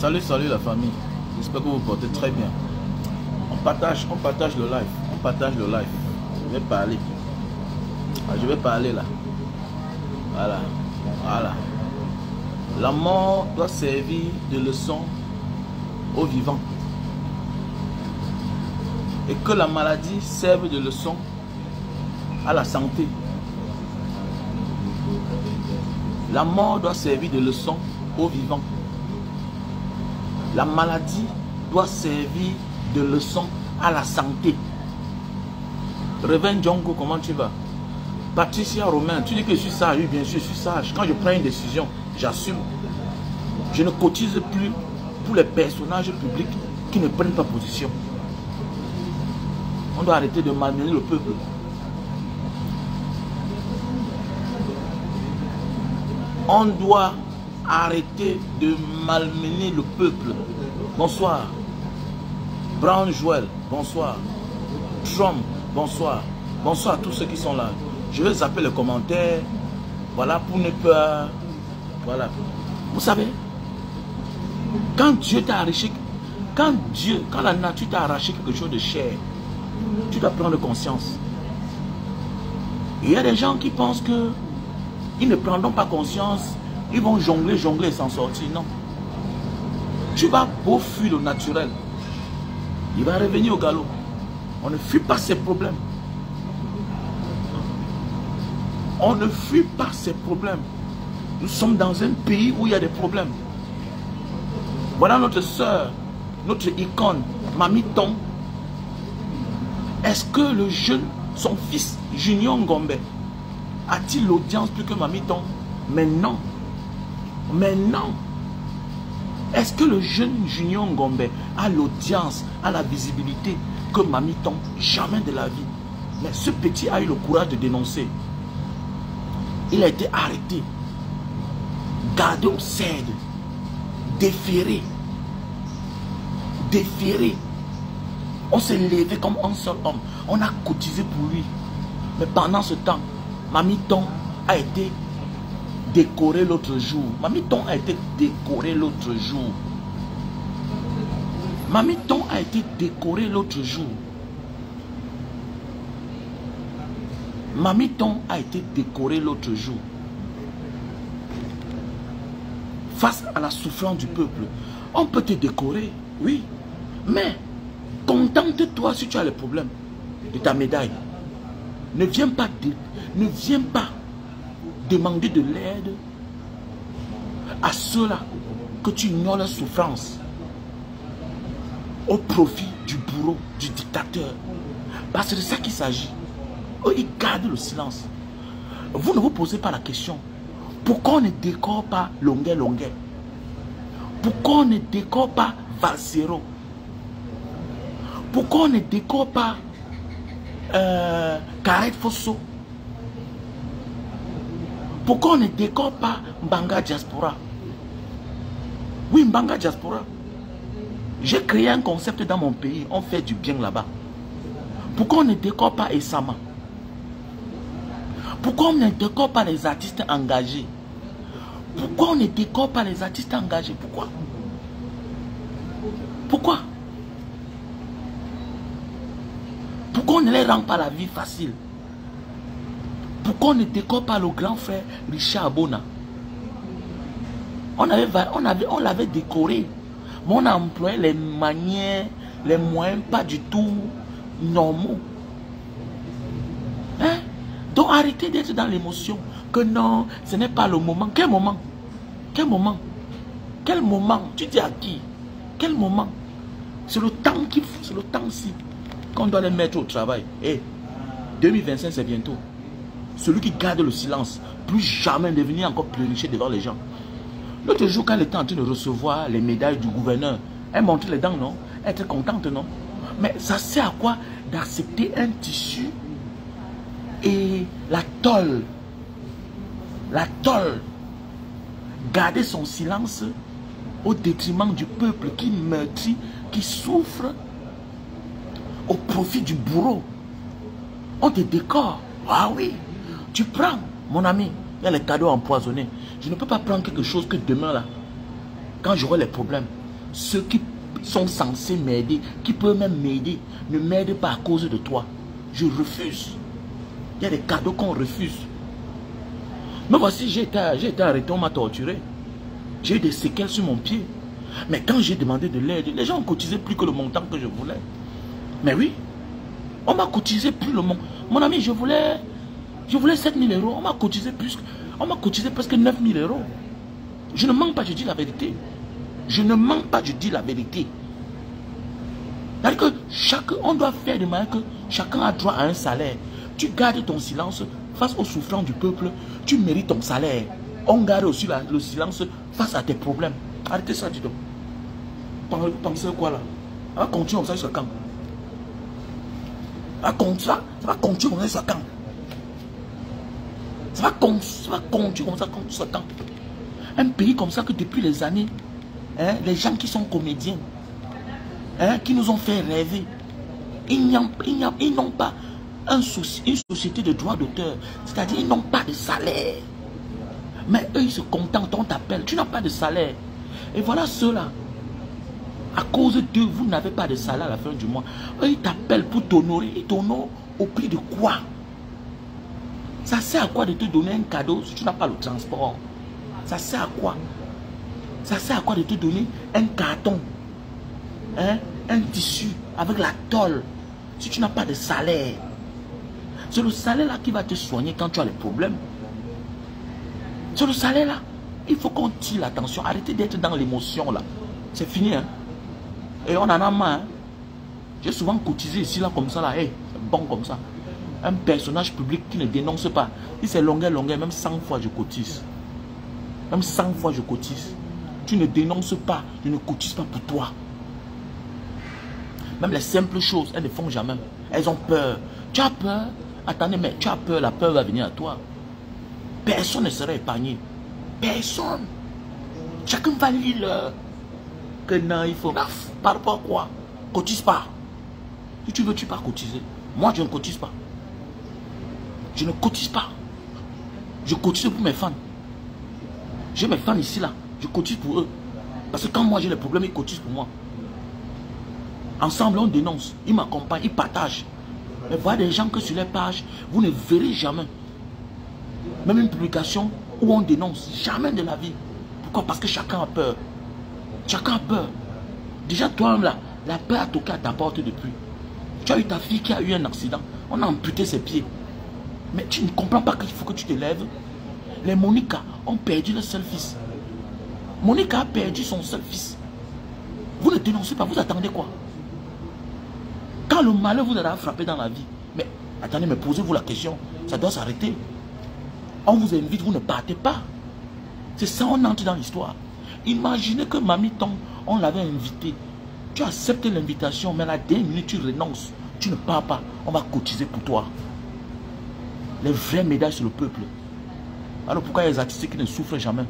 Salut, salut la famille. J'espère que vous vous portez très bien. On partage le live. On partage le live. Je vais parler. Je vais parler là. Voilà. Voilà. La mort doit servir de leçon aux vivants. Et que la maladie serve de leçon à la santé. La mort doit servir de leçon aux vivants. La maladie doit servir de leçon à la santé. Reven Djongo, comment tu vas? Patricia Romain, tu dis que je suis sage. Oui, bien sûr, je suis sage. Quand je prends une décision, j'assume. Je ne cotise plus pour les personnages publics qui ne prennent pas position. On doit arrêter de malmener le peuple. On doit arrêter de malmener le peuple. Bonsoir. Brown Joël, bonsoir. Trump, bonsoir. Bonsoir à tous ceux qui sont là. Je vais zapper les commentaires. Voilà, pour ne pas... Voilà. Vous savez, quand Dieu t'a arraché, quand la nature t'a arraché quelque chose de cher, tu dois prendre conscience. Il y a des gens qui pensent que ils ne prendront pas conscience, ils vont jongler et s'en sortir. Non. Tu vas beau fuir le naturel. Il va revenir au galop. On ne fuit pas ses problèmes. On ne fuit pas ses problèmes. Nous sommes dans un pays où il y a des problèmes. Voilà notre soeur, notre icône, Mamie Tom. Est-ce que le jeune, son fils, Junior Ngombe, a-t-il l'audience plus que Mamie Tom? Mais non. Mais non. Est-ce que le jeune Junior Ngombe a l'audience, a la visibilité que Mamie Tom? Jamais de la vie. Mais ce petit a eu le courage de dénoncer. Il a été arrêté, gardé au CED, déféré. Déféré. On s'est levé comme un seul homme. On a cotisé pour lui. Mais pendant ce temps, Mamie Tom a été décoré l'autre jour. Mamie Tom a été décoré l'autre jour. Mamie Tom a été décoré l'autre jour. Mamie Tom a été décoré l'autre jour. Face à la souffrance du peuple, on peut te décorer, oui. Mais contente-toi si tu as les problèmes de ta médaille. Ne viens pas demander de l'aide à ceux-là que tu ignores leur souffrance au profit du bourreau, du dictateur. Parce que c'est de ça qu'il s'agit. Eux, ils gardent le silence. Vous ne vous posez pas la question. Pourquoi on ne décore pas Longuet? Pourquoi on ne décore pas Valsero? Pourquoi on ne décore pas Karet Fosso? Pourquoi on ne décore pas Mbanga Diaspora? Oui, Mbanga Diaspora. J'ai créé un concept dans mon pays. On fait du bien là-bas. Pourquoi on ne décore pas Esama? Pourquoi on ne décore pas les artistes engagés? Pourquoi on ne décore pas les artistes engagés? Pourquoi? Pourquoi? Pourquoi on ne les rend pas la vie facile? Pourquoi on ne décore pas le grand frère Richard Abona? On l'avait décoré. Mais on a employé les manières, les moyens pas du tout normaux. Hein? Donc arrêtez d'être dans l'émotion. Que non, ce n'est pas le moment. Quel moment? Quel moment? Quel moment? Tu dis à qui? Quel moment? C'est le temps qu'il faut, c'est le temps-ci qu'on doit les mettre au travail. Et 2025 c'est bientôt. Celui qui garde le silence, plus jamais ne venir encore pleurnicher devant les gens. L'autre jour, quand elle était en train de recevoir les médailles du gouverneur, elle montrait les dents, non? Elle était contente, non? Mais ça sert à quoi d'accepter un tissu et la tôle? La tôle. Garder son silence au détriment du peuple qui meurtrit, qui souffre au profit du bourreau. On te décore. Ah oui, tu prends, mon ami, il y a les cadeaux empoisonnés. Je ne peux pas prendre quelque chose que demain là, quand j'aurai les problèmes, ceux qui sont censés m'aider, qui peuvent même m'aider, ne m'aident pas à cause de toi. Je refuse. Il y a des cadeaux qu'on refuse. Mais voici, j'ai été arrêté, on m'a torturé. J'ai eu des séquelles sur mon pied. Mais quand j'ai demandé de l'aide, les gens ont cotisé plus que le montant que je voulais. Mais oui, on m'a cotisé plus le montant. Mon ami, je voulais 7 000 euros. On m'a cotisé plus. On m'a cotisé presque 9 000 euros. Je ne mens pas, je dis la vérité. Je ne mens pas, je dis la vérité. C'est-à-dire que on doit faire de manière que chacun a droit à un salaire. Tu gardes ton silence face aux souffrances du peuple. Tu mérites ton salaire. On garde aussi le silence face à tes problèmes. Arrêtez ça, dis donc. Pensez quoi là? Ça va continuer comme ça jusqu'à quand? Ça va continuer comme ça jusqu'à quand? Ça va continuer comme ça jusqu'à quand? Un pays comme ça que depuis les années, hein, les gens qui sont comédiens, hein, qui nous ont fait rêver, ils n'ont pas une société de droit d'auteur. C'est-à-dire ils n'ont pas de salaire. Mais eux, ils se contentent, on t'appelle, tu n'as pas de salaire. Et voilà ceux-là. À cause d'eux, vous n'avez pas de salaire à la fin du mois. Eux, ils t'appellent pour t'honorer. Ils t'honorent au prix de quoi? Ça sert à quoi de te donner un cadeau si tu n'as pas le transport? Ça sert à quoi? Ça sert à quoi de te donner un carton, hein, un tissu avec la tôle si tu n'as pas de salaire? C'est le salaire là qui va te soigner quand tu as les problèmes. C'est le salaire là. Il faut qu'on tire l'attention. Arrêtez d'être dans l'émotion là. C'est fini. Hein? Et on en a marre. Hein? J'ai souvent cotisé ici là comme ça là. Hey, c'est bon comme ça. Un personnage public qui ne dénonce pas. Si c'est longueur, même 100 fois je cotise. Même 100 fois je cotise. Tu ne dénonces pas. Je ne cotise pas pour toi. Même les simples choses, elles ne font jamais. Elles ont peur. Tu as peur. Attendez, mais tu as peur. La peur va venir à toi. Personne ne sera épargné. Personne. Chacun va lire que non, il faut. Par rapport à quoi? Cotise pas. Si tu veux, tu peux cotiser. Moi, je ne cotise pas. Je ne cotise pas. Je cotise pour mes fans. J'ai mes fans ici, là. Je cotise pour eux. Parce que quand moi j'ai les problèmes, ils cotisent pour moi. Ensemble, on dénonce. Ils m'accompagnent, ils partagent. Mais voilà des gens que sur les pages, vous ne verrez jamais. Même une publication où on dénonce. Jamais de la vie. Pourquoi? Parce que chacun a peur. Chacun a peur. Déjà, toi-même là, la peur a toqué à ta porte depuis. Tu as eu ta fille qui a eu un accident. On a amputé ses pieds. Mais tu ne comprends pas qu'il faut que tu te lèves. Les Monica ont perdu leur seul fils. Monica a perdu son seul fils. Vous ne dénoncez pas, vous attendez quoi? Quand le malheur vous aura frappé dans la vie, mais attendez, mais posez-vous la question, ça doit s'arrêter. On vous invite, vous ne partez pas. C'est ça, on entre dans l'histoire. Imaginez que Mamie Tong, on l'avait invité. Tu acceptes l'invitation, mais à la dernière minute, tu renonces. Tu ne pars pas. On va cotiser pour toi. Les vraies médailles sur le peuple. Alors pourquoi il y a les artistes qui ne souffrent jamais?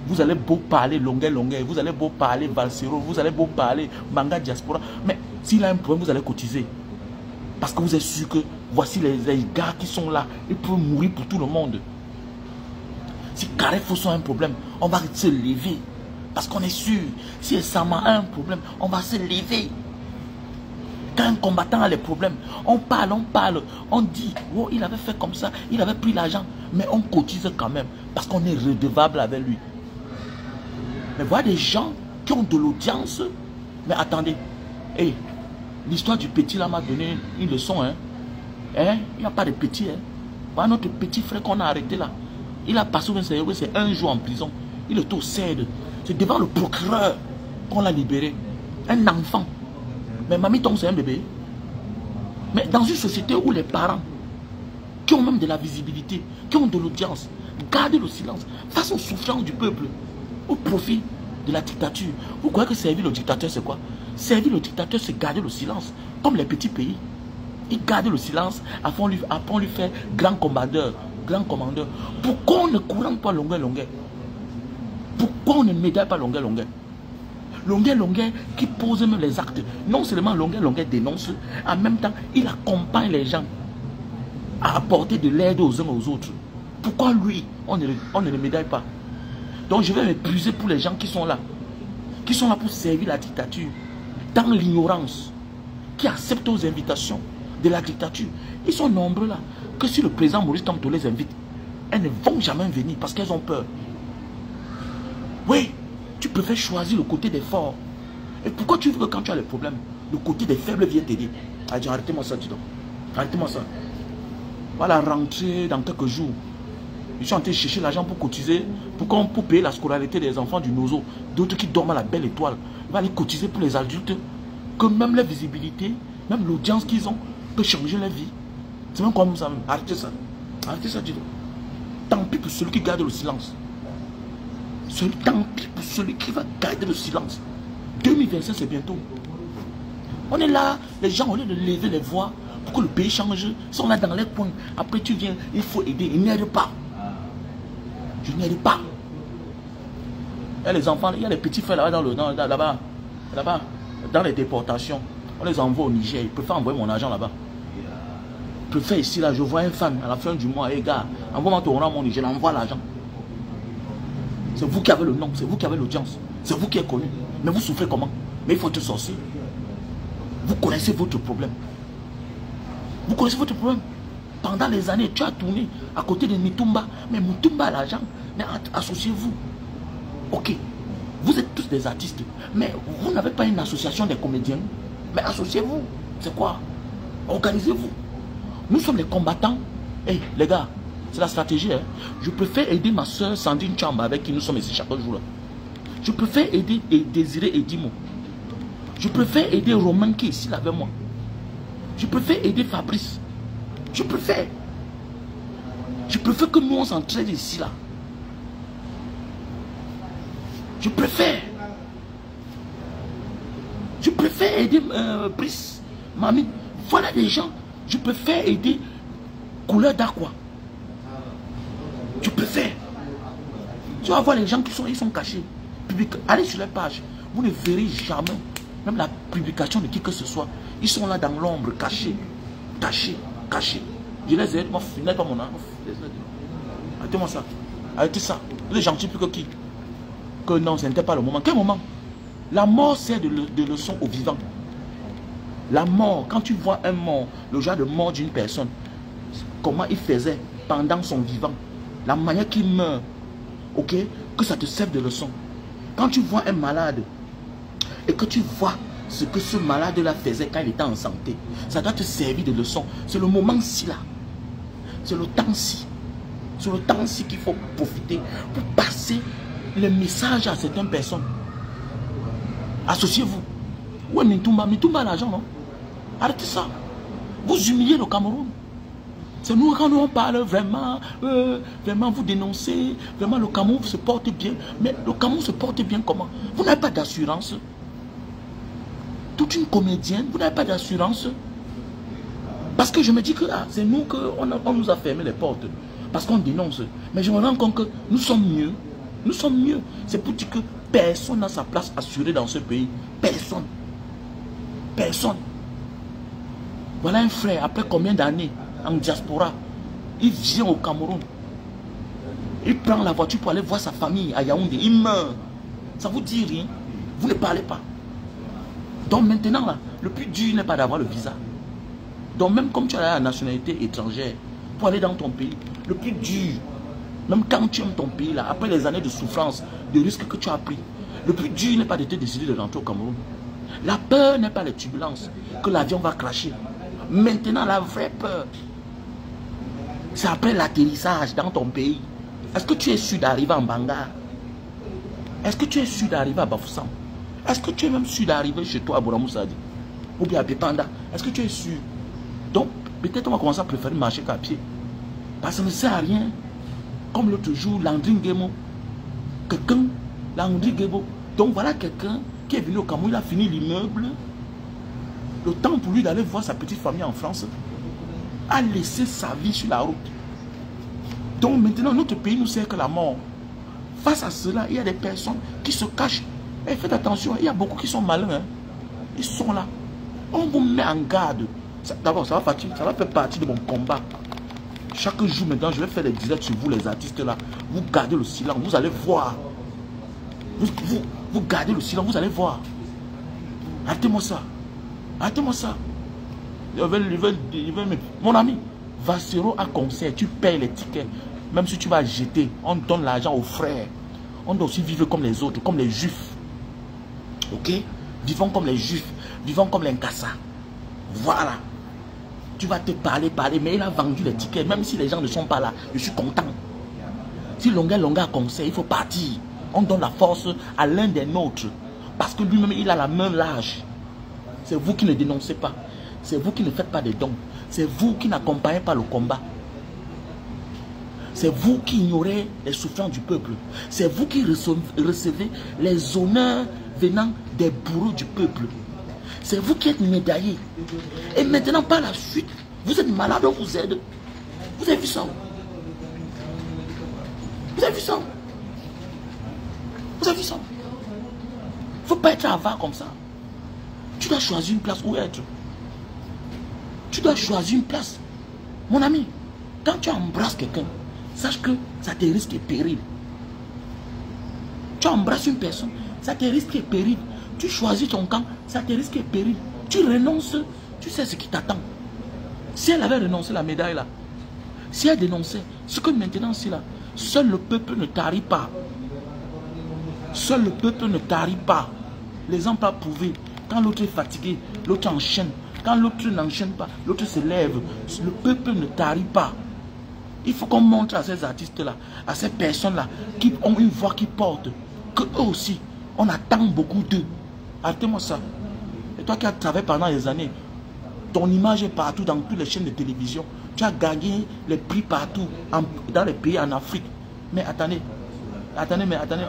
Vous allez beau parler longueur, vous allez beau parler Valsero, vous allez beau parler Manga Diaspora. Mais s'il a un problème, vous allez cotiser. Parce que vous êtes sûr que voici les gars qui sont là. Ils peuvent mourir pour tout le monde. Si Carré Fosso a un problème, on va se lever. Parce qu'on est sûr. Si Sama a un problème, on va se lever. Quand un combattant a les problèmes, on parle. On dit, oh, il avait fait comme ça, il avait pris l'argent. Mais on cotise quand même. Parce qu'on est redevable avec lui. Mais voilà des gens qui ont de l'audience. Mais attendez. Hey, l'histoire du petit là m'a donné une leçon. Hein? Hein? Il n'y a pas de petit. Hein? Voilà notre petit frère qu'on a arrêté là. Il a passé c'est un jour en prison. Il est au CED. C'est devant le procureur qu'on l'a libéré. Un enfant. Mais Mamie Tong, c'est un bébé. Mais dans une société où les parents, qui ont même de la visibilité, qui ont de l'audience, gardent le silence face aux souffrances du peuple, au profit de la dictature. Vous croyez que servir le dictateur, c'est quoi? Servir le dictateur, c'est garder le silence. Comme les petits pays. Ils gardent le silence afin de lui faire grand commandeur. Grand commandeur. Pourquoi on ne courant pas longueur? Pourquoi on ne médaille pas longueur? Longueur qui pose même les actes. Non seulement longueur dénonce, en même temps, il accompagne les gens à apporter de l'aide aux uns aux autres. Pourquoi lui, on ne le médaille pas? Donc je vais m'épuiser pour les gens qui sont là. qui sont là pour servir la dictature, dans l'ignorance, qui acceptent aux invitations de la dictature. Ils sont nombreux là, que si le président Maurice Kamto les invite, elles ne vont jamais venir parce qu'elles ont peur. Oui, tu préfères choisir le côté des forts. Et pourquoi tu veux que quand tu as les problèmes, le côté des faibles vient t'aider? Arrêtez-moi ça, dis donc. Arrêtez-moi ça. Voilà, rentrer dans quelques jours. Ils sont en train de chercher l'argent pour cotiser, pour payer la scolarité des enfants du Nozo. D'autres qui dorment à la belle étoile. Ils vont aller cotiser pour les adultes. Que même la visibilité, même l'audience qu'ils ont, peut changer leur vie. C'est même comme ça. Arrêtez ça. Arrêtez ça, dis donc. Tant pis pour celui qui garde le silence. Tant pis pour celui qui va garder le silence. 2025, c'est bientôt. On est là, les gens, au lieu de lever les voix pour que le pays change, sont là dans les coins. Après, tu viens, il faut aider. Ils n'aident pas. Je n'aide pas. Il y a les enfants, il y a les petits frères là-bas, dans les déportations. On les envoie au Niger. Ils préfèrent envoyer mon argent là-bas. Je préfère ici, là, je vois un fan à la fin du mois. Hey gars, envoie-moi ton nom à mon Niger, envoie l'argent. C'est vous qui avez le nom, c'est vous qui avez l'audience. C'est vous qui êtes connu. Mais vous souffrez comment? Mais il faut être sorcier. Vous connaissez votre problème. Vous connaissez votre problème. Pendant les années, tu as tourné à côté de Mutumba. Mais Mutumba a l'argent. Mais associez-vous. Ok. Vous êtes tous des artistes. Mais vous n'avez pas une association des comédiens. Mais associez-vous. C'est quoi? Organisez-vous. Nous sommes les combattants. Hé, les gars, c'est la stratégie. Hein? Je préfère aider ma soeur Sandrine Chamba avec qui nous sommes ici chaque jour. Là. Je préfère aider Désiré Edimo. Je préfère aider Romain qui est ici là avec moi. Je préfère aider Fabrice. Je préfère. Je préfère que nous on s'entraide ici là. Je préfère. Je préfère aider Brice, Mamie. Voilà des gens. Je préfère aider Couleur d'Aqua. Je préfère. Tu vas voir les gens qui sont cachés. Allez sur les pages. Vous ne verrez jamais même la publication de qui que ce soit. Ils sont là dans l'ombre, cachés. Cachés. Cachés. Je les aide. Moi, je n'aide pas mon âme. Arrêtez-moi ça. Arrêtez ça. Vous êtes gentil plus que qui? Que non, ce n'était pas le moment. Quel moment? La mort sert de leçon aux vivants. La mort, quand tu vois un mort, le genre de mort d'une personne, comment il faisait pendant son vivant, la manière qu'il meurt, ok, que ça te serve de leçon. Quand tu vois un malade et que tu vois ce que ce malade-là faisait quand il était en santé, ça doit te servir de leçon. C'est le moment-ci là. C'est le temps-ci. C'est le temps-ci qu'il faut profiter pour passer les messages à certaines personnes. Associez-vous. Ouais, Mutumba a l'argent, non? Arrêtez ça. Vous humiliez le Cameroun. C'est nous, quand nous on parle vraiment, vraiment vous dénoncez, vraiment le Cameroun se porte bien. Mais le Cameroun se porte bien comment? Vous n'avez pas d'assurance. Toute une comédienne, vous n'avez pas d'assurance. Parce que je me dis que ah, c'est nous qu'on nous a fermé les portes. Parce qu'on dénonce. Mais je me rends compte que nous sommes mieux. Nous sommes mieux. C'est pour dire que personne n'a sa place assurée dans ce pays. Personne. Personne. Voilà un frère, après combien d'années en diaspora, il vient au Cameroun. Il prend la voiture pour aller voir sa famille à Yaoundé. Il meurt. Ça vous dit rien. Vous ne parlez pas. Donc maintenant, là, le plus dur n'est pas d'avoir le visa. Donc même comme tu as la nationalité étrangère, pour aller dans ton pays, le plus dur, même quand tu aimes ton pays, là, après les années de souffrance, de risques que tu as pris, le plus dur n'est pas de te décider de rentrer au Cameroun. La peur n'est pas les turbulences, que l'avion va cracher. Maintenant, la vraie peur, c'est après l'atterrissage dans ton pays. Est-ce que tu es sûr d'arriver en Bangar? Est-ce que tu es sûr d'arriver à Bafoussam? Est-ce que tu es même sûr d'arriver chez toi à Bouramoussadi? Ou bien à Bépanda? Est-ce que tu es sûr? Donc, peut-être on va commencer à préférer marcher qu'à pied. Parce que ça ne sert à rien. Comme l'autre jour, Landry Nguemo. Quelqu'un, Landry Nguemo. Donc voilà quelqu'un qui est venu au Cameroun, il a fini l'immeuble. Le temps pour lui d'aller voir sa petite famille en France, a laissé sa vie sur la route. Donc maintenant, notre pays nous sert que la mort. Face à cela, il y a des personnes qui se cachent. Et faites attention, il y a beaucoup qui sont malins. Hein. Ils sont là. On vous met en garde. D'abord, ça va faire partie de mon combat. Chaque jour maintenant, je vais faire des directs sur vous, les artistes là. Vous gardez le silence, vous allez voir. Vous gardez le silence, vous allez voir. Arrêtez-moi ça. Arrêtez-moi ça. Mon ami, Vassero a concert, tu payes les tickets. Même si tu vas jeter, on donne l'argent aux frères. On doit aussi vivre comme les autres, comme les juifs. Ok? Vivons comme les juifs. Vivons comme les Nkassa. Voilà. Tu vas te parler, mais il a vendu les tickets. Même si les gens ne sont pas là, je suis content. Si Longa a concert, il faut partir. On donne la force à l'un des nôtres. Parce que lui-même, il a la même âge. C'est vous qui ne dénoncez pas. C'est vous qui ne faites pas des dons. C'est vous qui n'accompagnez pas le combat. C'est vous qui ignorez les souffrances du peuple. C'est vous qui recevez les honneurs venant des bourreaux du peuple. C'est vous qui êtes médaillés. Et maintenant, par la suite, vous êtes malade, on vous aide. Vous avez vu ça? Vous avez vu ça? Vous avez vu ça? Il ne faut pas être avare comme ça. Tu dois choisir une place où être. Tu dois choisir une place. Mon ami, quand tu embrasses quelqu'un, sache que ça te risque et péril. Tu embrasses une personne, ça te risque et péril. Tu choisis ton camp, ça te risque et péril. Tu renonces, tu sais ce qui t'attend. Si elle avait renoncé la médaille là, si elle dénonçait, ce que maintenant c'est là, seul le peuple ne tarit pas. Seul le peuple ne tarit pas. Les gens pas prouvé. Quand l'autre est fatigué, l'autre enchaîne. Quand l'autre n'enchaîne pas, l'autre se lève. Le peuple ne tarit pas. Il faut qu'on montre à ces artistes-là, à ces personnes-là, qui ont une voix qui porte, qu'eux aussi, on attend beaucoup d'eux. Arrêtez-moi ça. Et toi qui as travaillé pendant des années, ton image est partout dans toutes les chaînes de télévision. Tu as gagné les prix partout, dans les pays en Afrique. Mais attendez,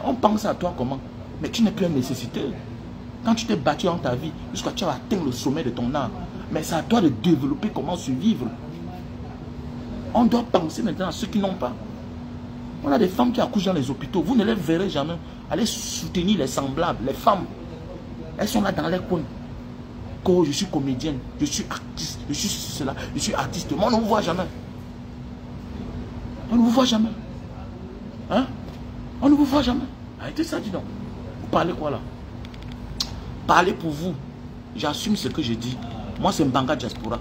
on pense à toi comment? Mais tu n'es plus un nécessité. Quand tu t'es battu dans ta vie, jusqu'à tu as atteint le sommet de ton art. Mais c'est à toi de développer comment survivre. On doit penser maintenant à ceux qui n'ont pas. On a des femmes qui accouchent dans les hôpitaux. Vous ne les verrez jamais. Allez soutenir les semblables, les femmes. Elles sont là dans les coins. Je suis comédienne, je suis artiste, je suis cela, je suis artiste. Moi, on ne vous voit jamais. On ne vous voit jamais. Hein? On ne vous voit jamais. Arrêtez ça, dis donc. Vous parlez quoi là? Parlez pour vous. J'assume ce que je dis. Moi, c'est Mbanga Diaspora.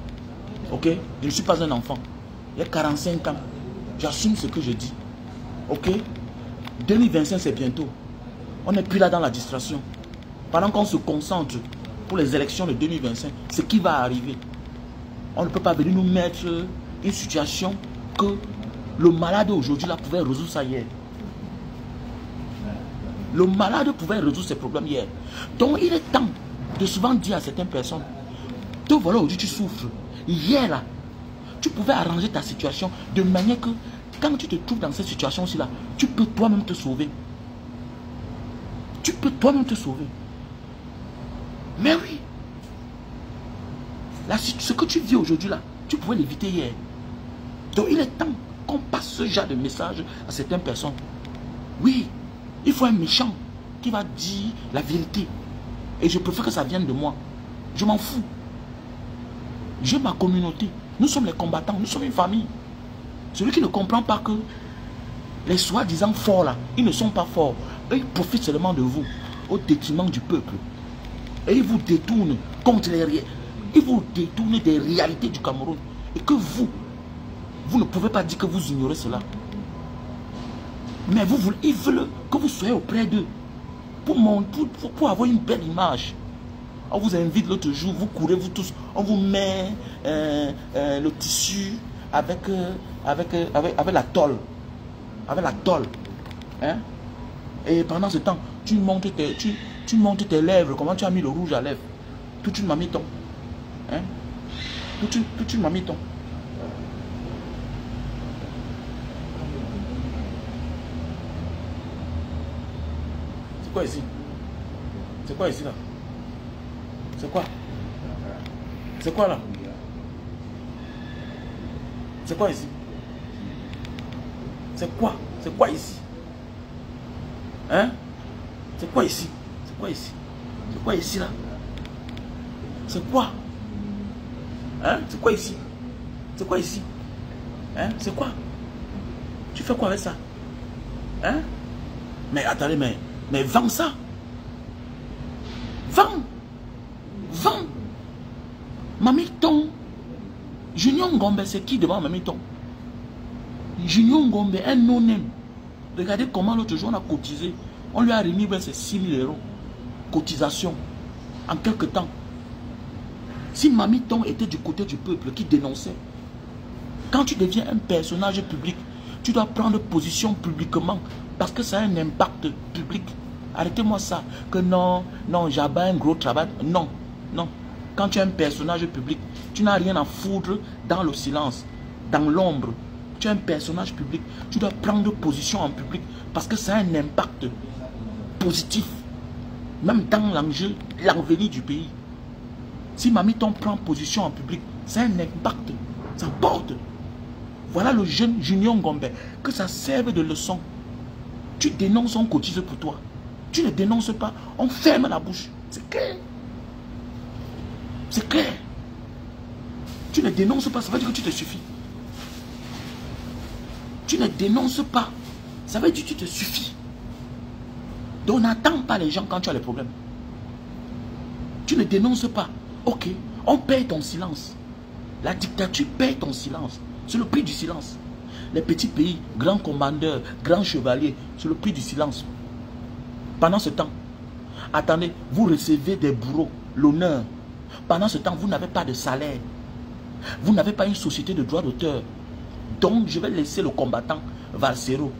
Ok? Je ne suis pas un enfant. Il y a 45 ans. J'assume ce que je dis. Ok? 2025, c'est bientôt. On n'est plus là dans la distraction. Pendant qu'on se concentre pour les élections de 2025, ce qui va arriver. On ne peut pas venir nous mettre une situation que le malade aujourd'hui là pouvait résoudre ça hier. Le malade pouvait résoudre ses problèmes hier. Donc il est temps de souvent dire à certaines personnes, te voilà aujourd'hui tu souffres. Hier là, tu pouvais arranger ta situation de manière que quand tu te trouves dans cette situation-ci là, tu peux toi-même te sauver. Tu peux toi-même te sauver. Mais oui. Là, ce que tu vis aujourd'hui là, tu pouvais l'éviter hier. Donc il est temps qu'on passe ce genre de message à certaines personnes. Oui, il faut un méchant qui va dire la vérité. Et je préfère que ça vienne de moi. Je m'en fous. J'ai ma communauté. Nous sommes les combattants, nous sommes une famille. Celui qui ne comprend pas que les soi-disant forts là, ils ne sont pas forts. Eux, ils profitent seulement de vous, au détriment du peuple. Et ils vous détournent contre les... Ils vous détournent des réalités du Cameroun. Et que vous ne pouvez pas dire que vous ignorez cela. Mais ils veulent que vous soyez auprès d'eux. Pour avoir une belle image. On vous invite l'autre jour, vous courez, vous tous. On vous met le tissu avec la tôle. Avec la tôle. Hein? Et pendant ce temps, tu montes tes lèvres. Comment tu as mis le rouge à lèvres? Toute une mamiton. Hein? Toute une mamiton. C'est quoi ici? C'est quoi ici là? C'est quoi? C'est quoi là? C'est quoi ici? C'est quoi? C'est quoi ici? Hein? C'est quoi ici? C'est quoi ici? C'est quoi ici là? C'est quoi? Hein? C'est quoi ici? C'est quoi ici? Hein? C'est quoi? Tu fais quoi avec ça? Hein? Mais attendez, mais Mais vends ça. Vends. Vends. Mamiton. Junior Ngombe, c'est qui devant Mamiton? Junior Ngombe, un non-name. Regardez comment l'autre jour on a cotisé. On lui a remis ses 6 000 €. Cotisation. En quelque temps. Si Mamiton était du côté du peuple qui dénonçait, quand tu deviens un personnage public, tu dois prendre position publiquement parce que ça a un impact public. Arrêtez-moi ça. Que non, non, j'avais un gros travail. Non, non. Quand tu es un personnage public, tu n'as rien à foutre dans le silence, dans l'ombre. Tu es un personnage public. Tu dois prendre position en public parce que ça a un impact positif. Même dans l'enjeu, l'avenir du pays. Si Mamiton prend position en public, c'est un impact. Ça porte. Voilà le jeune Junior Ngombe. Que ça serve de leçon. Tu dénonces, on cotise pour toi. Tu ne dénonces pas, on ferme la bouche. C'est clair. C'est clair. Tu ne dénonces pas, ça veut dire que tu te suffis. Tu ne dénonces pas, ça veut dire que tu te suffis. Donc n'attends pas les gens quand tu as les problèmes. Tu ne dénonces pas. Ok, on paye ton silence. La dictature paye ton silence. C'est le prix du silence. Les petits pays, grands commandeurs, grands chevaliers, c'est le prix du silence. Pendant ce temps, attendez, vous recevez des bourreaux, l'honneur. Pendant ce temps, vous n'avez pas de salaire. Vous n'avez pas une société de droit d'auteur. Donc, je vais laisser le combattant Valsero.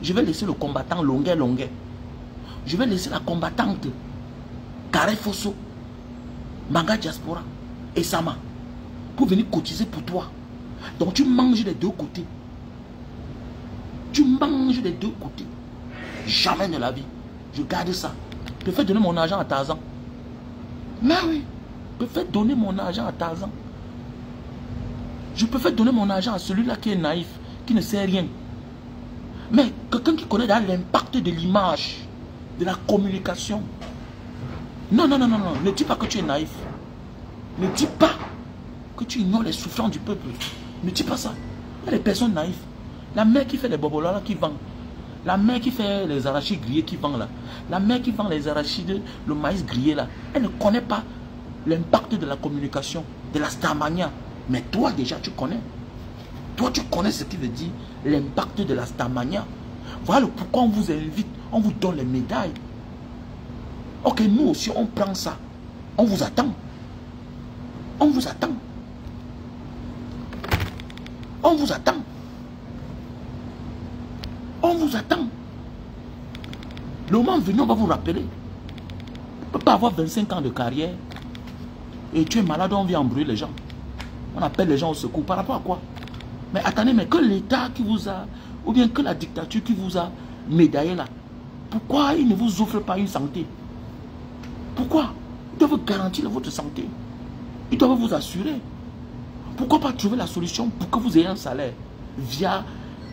Je vais laisser le combattant Longuet. Je vais laisser la combattante Carré Fosso, Manga Diaspora et Sama pour venir cotiser pour toi. Donc, tu manges des deux côtés. Tu manges des deux côtés. Jamais de la vie. Je garde ça. Je peux faire donner mon argent à Tarzan. Mais oui. Je peux faire donner mon argent à Tarzan. Je peux faire donner mon argent à celui-là qui est naïf, qui ne sait rien. Mais quelqu'un qui connaît l'impact de l'image, de la communication. Non, non, non, non, non. Ne dis pas que tu es naïf. Ne dis pas que tu ignores les souffrances du peuple. Ne dis pas ça. Il y a des personnes naïves. La mère qui fait les bobolas qui vend. La mère qui fait les arachides grillés qui vend là. La mère qui vend les arachides, le maïs grillé là. Elle ne connaît pas l'impact de la communication, de la starmania. Mais toi déjà tu connais. Toi tu connais ce qui veut dire l'impact de la starmania. Voilà pourquoi on vous invite, on vous donne les médailles. Ok, nous aussi on prend ça. On vous attend. On vous attend. On vous attend. On vous attend. Le moment venu, on va vous rappeler. Tu ne peux pas avoir 25 ans de carrière et tu es malade, on vient embrouiller les gens. On appelle les gens au secours. Par rapport à quoi? Mais attendez, mais que l'État qui vous a, ou bien que la dictature qui vous a médaillé là, pourquoi ils ne vous offrent pas une santé? Pourquoi? Ils doivent garantir votre santé. Ils doivent vous assurer. Pourquoi pas trouver la solution pour que vous ayez un salaire via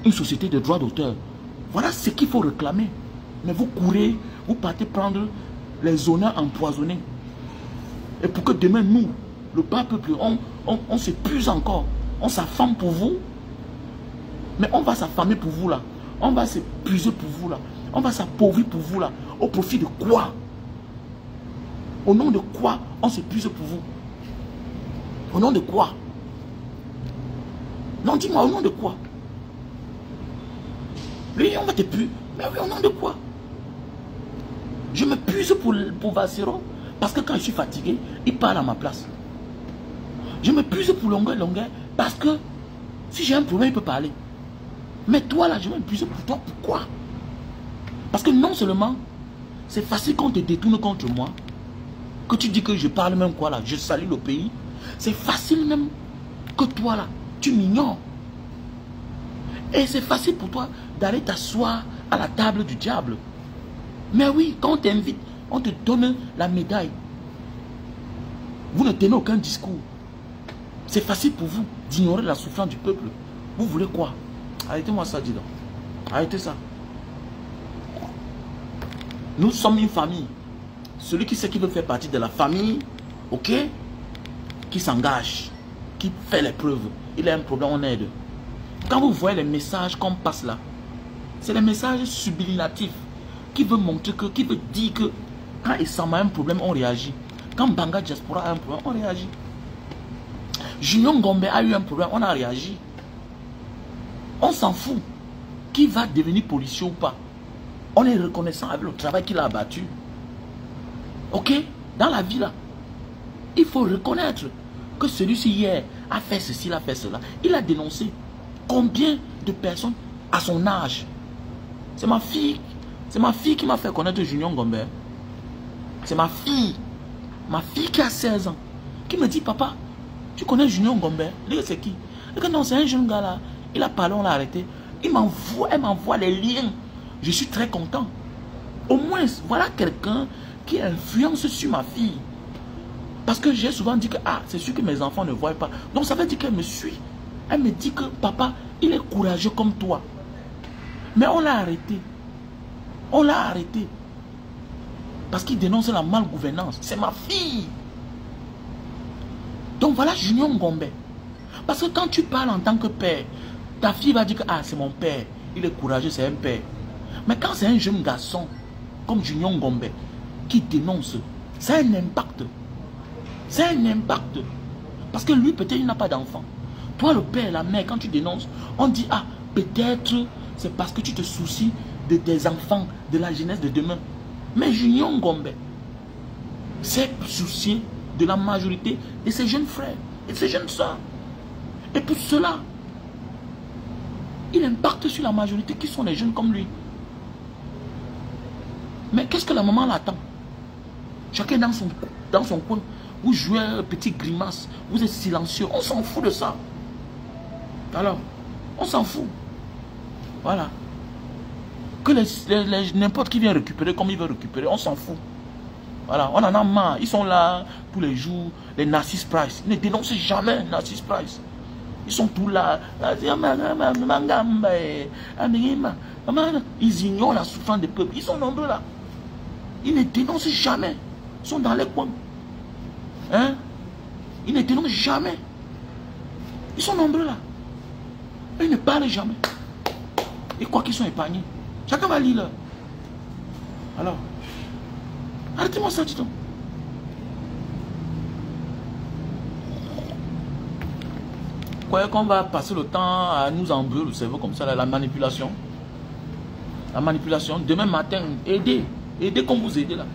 une société de droit d'auteur? Voilà ce qu'il faut réclamer. Mais vous courez, vous partez prendre les honneurs empoisonnés. Et pour que demain, nous, le bas peuple, on s'épuise encore. On s'affame pour vous. Mais on va s'affamer pour vous là. On va s'épuiser pour vous là. On va s'appauvrir pour vous là. Au profit de quoi? Au nom de quoi on s'épuise pour vous? Au nom de quoi? Non, dis-moi, au nom de quoi? Oui, on va t'épuiser. Mais oui, au nom de quoi? Je me puise pour Valsero parce que quand je suis fatigué, il parle à ma place. Je me puise pour Longuet parce que si j'ai un problème, il peut parler. Mais toi là, je vais me puiser pour toi. Pourquoi? Parce que non seulement c'est facile qu'on te détourne contre moi, que tu dis que je parle même quoi là, je salue le pays. C'est facile même que toi là, tu m'ignores. Et c'est facile pour toi d'aller t'asseoir à la table du diable. Mais oui, quand on t'invite, on te donne la médaille. Vous ne tenez aucun discours. C'est facile pour vous d'ignorer la souffrance du peuple. Vous voulez quoi? Arrêtez-moi ça, dis donc. Arrêtez ça. Nous sommes une famille. Celui qui sait qu'il veut faire partie de la famille, ok, qui s'engage, qui fait les preuves. Il a un problème, on aide. Quand vous voyez les messages qu'on passe là, c'est les messages subliminatifs. qui veut montrer que, qui veut dire que quand Essama a un problème, on réagit. Quand Banga Diaspora a un problème, on réagit. Junior Ngombe a eu un problème, on a réagi. On s'en fout. Qui va devenir policier ou pas? On est reconnaissant avec le travail qu'il a abattu. Ok? Dans la vie là, il faut reconnaître que celui-ci hier a fait ceci, il a fait cela. Il a dénoncé combien de personnes à son âge. C'est ma fille. C'est ma fille qui m'a fait connaître Junior Ngombe. C'est ma fille qui a 16 ans, qui me dit, papa, tu connais Junior Ngombe? Je dis, c'est qui? Je dis, non, c'est un jeune gars là. Il a parlé, on l'a arrêté. Elle m'envoie les liens. Je suis très content. Au moins, voilà quelqu'un qui influence sur ma fille. Parce que j'ai souvent dit que, ah, c'est sûr que mes enfants ne voient pas. Donc ça veut dire qu'elle me suit. Elle me dit que, papa, il est courageux comme toi. Mais on l'a arrêté. On l'a arrêté. Parce qu'il dénonce la malgouvernance. C'est ma fille. Donc voilà Junior Ngombe. Parce que quand tu parles en tant que père, ta fille va dire que, ah, c'est mon père. Il est courageux, c'est un père. Mais quand c'est un jeune garçon, comme Junior Ngombe, qui dénonce, c'est un impact. C'est un impact. Parce que lui, peut-être, il n'a pas d'enfant. Toi, le père, la mère, quand tu dénonces, on dit, ah, peut-être, c'est parce que tu te soucies de tes enfants, de la jeunesse de demain. Mais Junior Ngombe s'est soucié de la majorité de ses jeunes frères et de ses jeunes soeurs. Et pour cela, il impacte sur la majorité qui sont les jeunes comme lui. Mais qu'est-ce que la maman l'attend? Chacun dans son coin. Vous jouez un petit grimace. Vous êtes silencieux. On s'en fout de ça. Alors, on s'en fout. Voilà. Que n'importe qui vient récupérer comme il veut récupérer, on s'en fout. Voilà, on en a marre. Ils sont là tous les jours. Les Narcisse Price. Ils ne dénoncent jamais Narcisse Price. Ils sont tous là. Ils ignorent la souffrance des peuples. Ils sont nombreux là. Ils ne dénoncent jamais. Ils sont dans les coins. Hein? Ils ne dénoncent jamais. Ils sont nombreux là. Ils ne parlent jamais. Et quoi qu'ils sont épargnés. Chacun va lire là. Alors, arrêtez-moi ça, dis donc. Croyez qu'on va passer le temps à nous embrûler le cerveau comme ça, là, la manipulation. La manipulation. Demain matin, aidez. Aidez comme vous aidez là.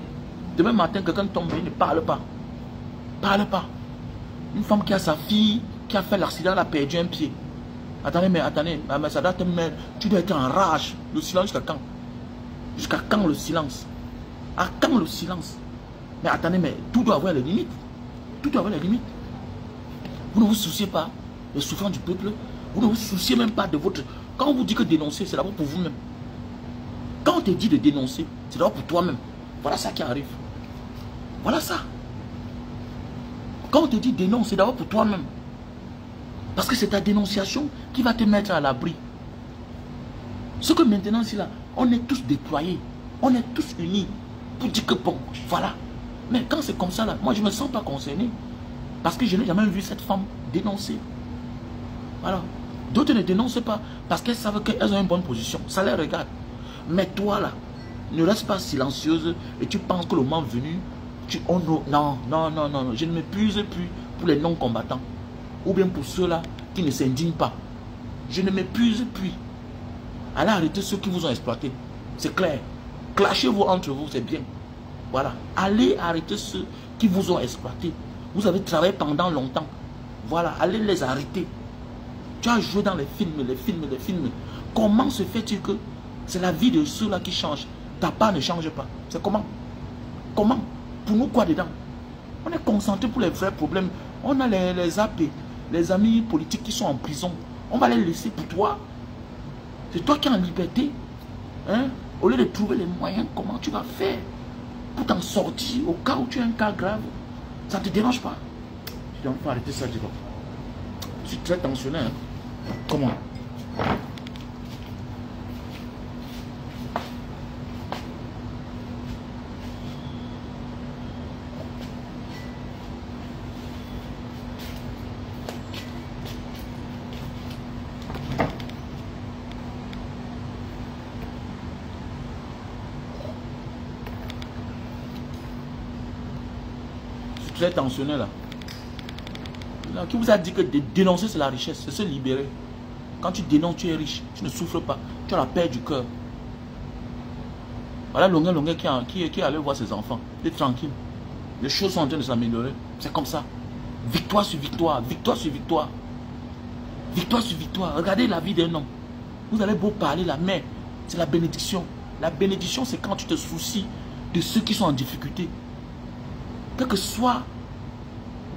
Demain matin, quelqu'un tombe, il ne parle pas. Parle pas. Une femme qui a sa fille, qui a fait l'accident, elle a perdu un pied. Attendez, mais ça doit te mettre. Tu dois être en rage. Le silence jusqu'à quand? Jusqu'à quand le silence? À quand le silence? Mais attendez, mais tout doit avoir les limites. Tout doit avoir les limites. Vous ne vous souciez pas des souffrances du peuple. Vous ne vous souciez même pas de votre... Quand on vous dit que dénoncer, c'est d'abord pour vous-même. Quand on te dit de dénoncer, c'est d'abord pour toi-même. Voilà ça qui arrive. Voilà ça. Quand on te dit dénonce, c'est d'abord pour toi-même. Parce que c'est ta dénonciation qui va te mettre à l'abri. Ce que maintenant, c'est là, on est tous déployés. On est tous unis pour dire que bon, voilà. Mais quand c'est comme ça là, moi je ne me sens pas concerné. Parce que je n'ai jamais vu cette femme dénoncer. Voilà. D'autres ne dénoncent pas parce qu'elles savent qu'elles ont une bonne position. Ça les regarde. Mais toi là, ne reste pas silencieuse et tu penses que le moment venu, non, je ne m'épuise plus pour les non-combattants. Ou bien pour ceux-là qui ne s'indignent pas. Je ne m'épuise plus. Allez arrêter ceux qui vous ont exploité. C'est clair. Clashez-vous entre vous, c'est bien. Voilà. Allez arrêter ceux qui vous ont exploité. Vous avez travaillé pendant longtemps. Voilà. Allez les arrêter. Tu as joué dans les films. Comment se fait-il que c'est la vie de ceux-là qui change? Ta part ne change pas. C'est comment? Comment? Pour nous, quoi dedans? On est concentré pour les vrais problèmes. On a les AP, les amis politiques qui sont en prison. On va les laisser pour toi. C'est toi qui es en liberté. Hein? Au lieu de trouver les moyens, comment tu vas faire pour t'en sortir au cas où tu as un cas grave. Ça ne te dérange pas? Je dois pas arrêter ça, dis donc. Je suis très tensionné. Hein? Comment? très tensionné là. Qui vous a dit que de dénoncer c'est la richesse, c'est se libérer. Quand tu dénonces, tu es riche, tu ne souffres pas, tu as la paix du cœur. Voilà Longuet qui est allé voir ses enfants, il est tranquille. Les choses sont en train de s'améliorer, c'est comme ça. Victoire sur victoire, victoire sur victoire. Victoire sur victoire, regardez la vie d'un homme. Vous allez beau parler là, mais c'est la bénédiction. La bénédiction, c'est quand tu te soucies de ceux qui sont en difficulté. Quel que soit